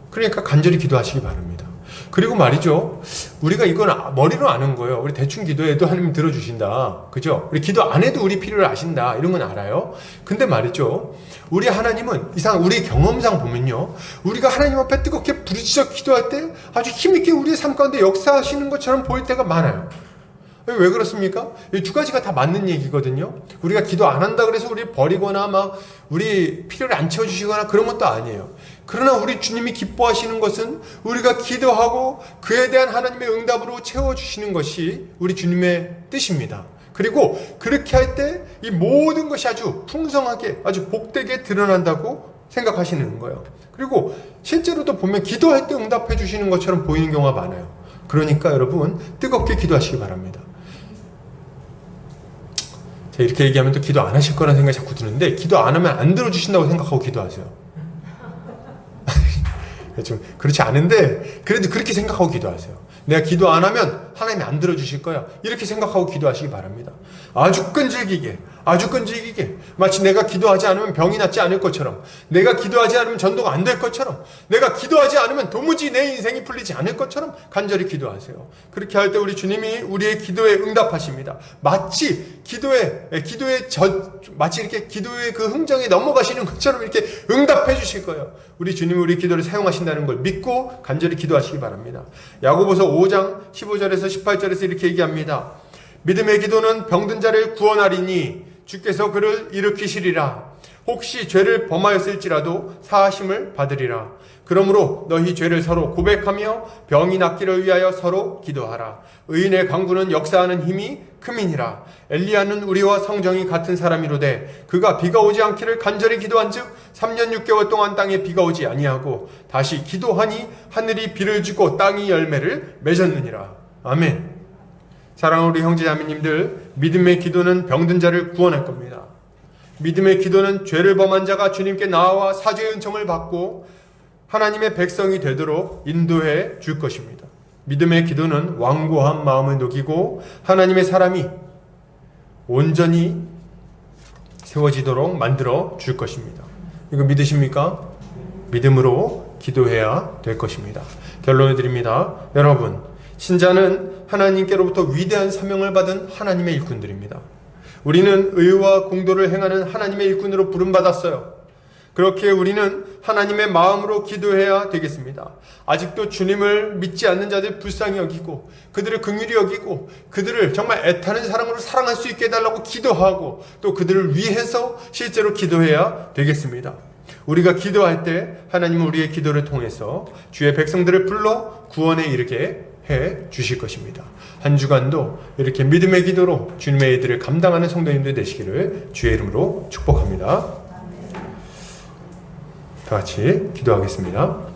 그러니까 간절히 기도하시기 바랍니다. 그리고 말이죠, 우리가 이건 머리로 아는 거예요. 우리 대충 기도해도 하나님 들어주신다, 그죠? 우리 기도 안 해도 우리 필요를 아신다, 이런 건 알아요. 근데 말이죠, 우리 하나님은 우리 경험상 보면요, 우리가 하나님 앞에 뜨겁게 부르짖어 기도할 때 아주 힘있게 우리의 삶 가운데 역사하시는 것처럼 보일 때가 많아요. 왜 그렇습니까? 이 두 가지가 다 맞는 얘기거든요. 우리가 기도 안 한다 그래서 우리 버리거나 막 우리 필요를 안 채워주시거나 그런 것도 아니에요. 그러나 우리 주님이 기뻐하시는 것은 우리가 기도하고 그에 대한 하나님의 응답으로 채워주시는 것이 우리 주님의 뜻입니다. 그리고 그렇게 할 때 이 모든 것이 아주 풍성하게, 아주 복되게 드러난다고 생각하시는 거예요. 그리고 실제로도 보면 기도할 때 응답해 주시는 것처럼 보이는 경우가 많아요. 그러니까 여러분 뜨겁게 기도하시기 바랍니다. 제가 이렇게 얘기하면 또 기도 안 하실 거라는 생각이 자꾸 드는데, 기도 안 하면 안 들어주신다고 생각하고 기도하세요. 좀 그렇지 않은데 그래도 그렇게 생각하고 기도하세요. 내가 기도 안 하면 하나님이 안 들어주실 거야, 이렇게 생각하고 기도하시기 바랍니다. 아주 끈질기게 마치 내가 기도하지 않으면 병이 낫지 않을 것처럼, 내가 기도하지 않으면 전도가 안 될 것처럼, 내가 기도하지 않으면 도무지 내 인생이 풀리지 않을 것처럼 간절히 기도하세요. 그렇게 할 때 우리 주님이 우리의 기도에 응답하십니다. 마치 이렇게 기도의 그 흥정에 넘어가시는 것처럼 이렇게 응답해 주실 거예요. 우리 주님이 우리 기도를 사용하신다는 걸 믿고 간절히 기도하시기 바랍니다. 야고보서 5장 15절에서 18절에서 이렇게 얘기합니다. 믿음의 기도는 병든 자를 구원하리니 주께서 그를 일으키시리라. 혹시 죄를 범하였을지라도 사하심을 받으리라. 그러므로 너희 죄를 서로 고백하며 병이 낫기를 위하여 서로 기도하라. 의인의 강구는 역사하는 힘이 큼이니라. 엘리야는 우리와 성정이 같은 사람이로되 그가 비가 오지 않기를 간절히 기도한즉 3년 6개월 동안 땅에 비가 오지 아니하고 다시 기도하니 하늘이 비를 주고 땅이 열매를 맺었느니라. 아멘. 사랑하는 우리 형제자매님들, 믿음의 기도는 병든 자를 구원할 겁니다. 믿음의 기도는 죄를 범한 자가 주님께 나와 사죄의 은총을 받고 하나님의 백성이 되도록 인도해 줄 것입니다. 믿음의 기도는 완고한 마음을 녹이고 하나님의 사람이 온전히 세워지도록 만들어 줄 것입니다. 이거 믿으십니까? 믿음으로 기도해야 될 것입니다. 결론을 드립니다. 여러분, 신자는 하나님께로부터 위대한 사명을 받은 하나님의 일꾼들입니다. 우리는 의와 공도를 행하는 하나님의 일꾼으로 부름받았어요. 그렇게 우리는 하나님의 마음으로 기도해야 되겠습니다. 아직도 주님을 믿지 않는 자들 불쌍히 여기고 그들을 긍휼히 여기고 그들을 정말 애타는 사랑으로 사랑할 수 있게 해달라고 기도하고 또 그들을 위해서 실제로 기도해야 되겠습니다. 우리가 기도할 때 하나님은 우리의 기도를 통해서 주의 백성들을 불러 구원에 이르게 해 주실 것입니다. 한 주간도 이렇게 믿음의 기도로 주님의 일들을 감당하는 성도님들 되시기를 주의 이름으로 축복합니다. 다 같이 기도하겠습니다.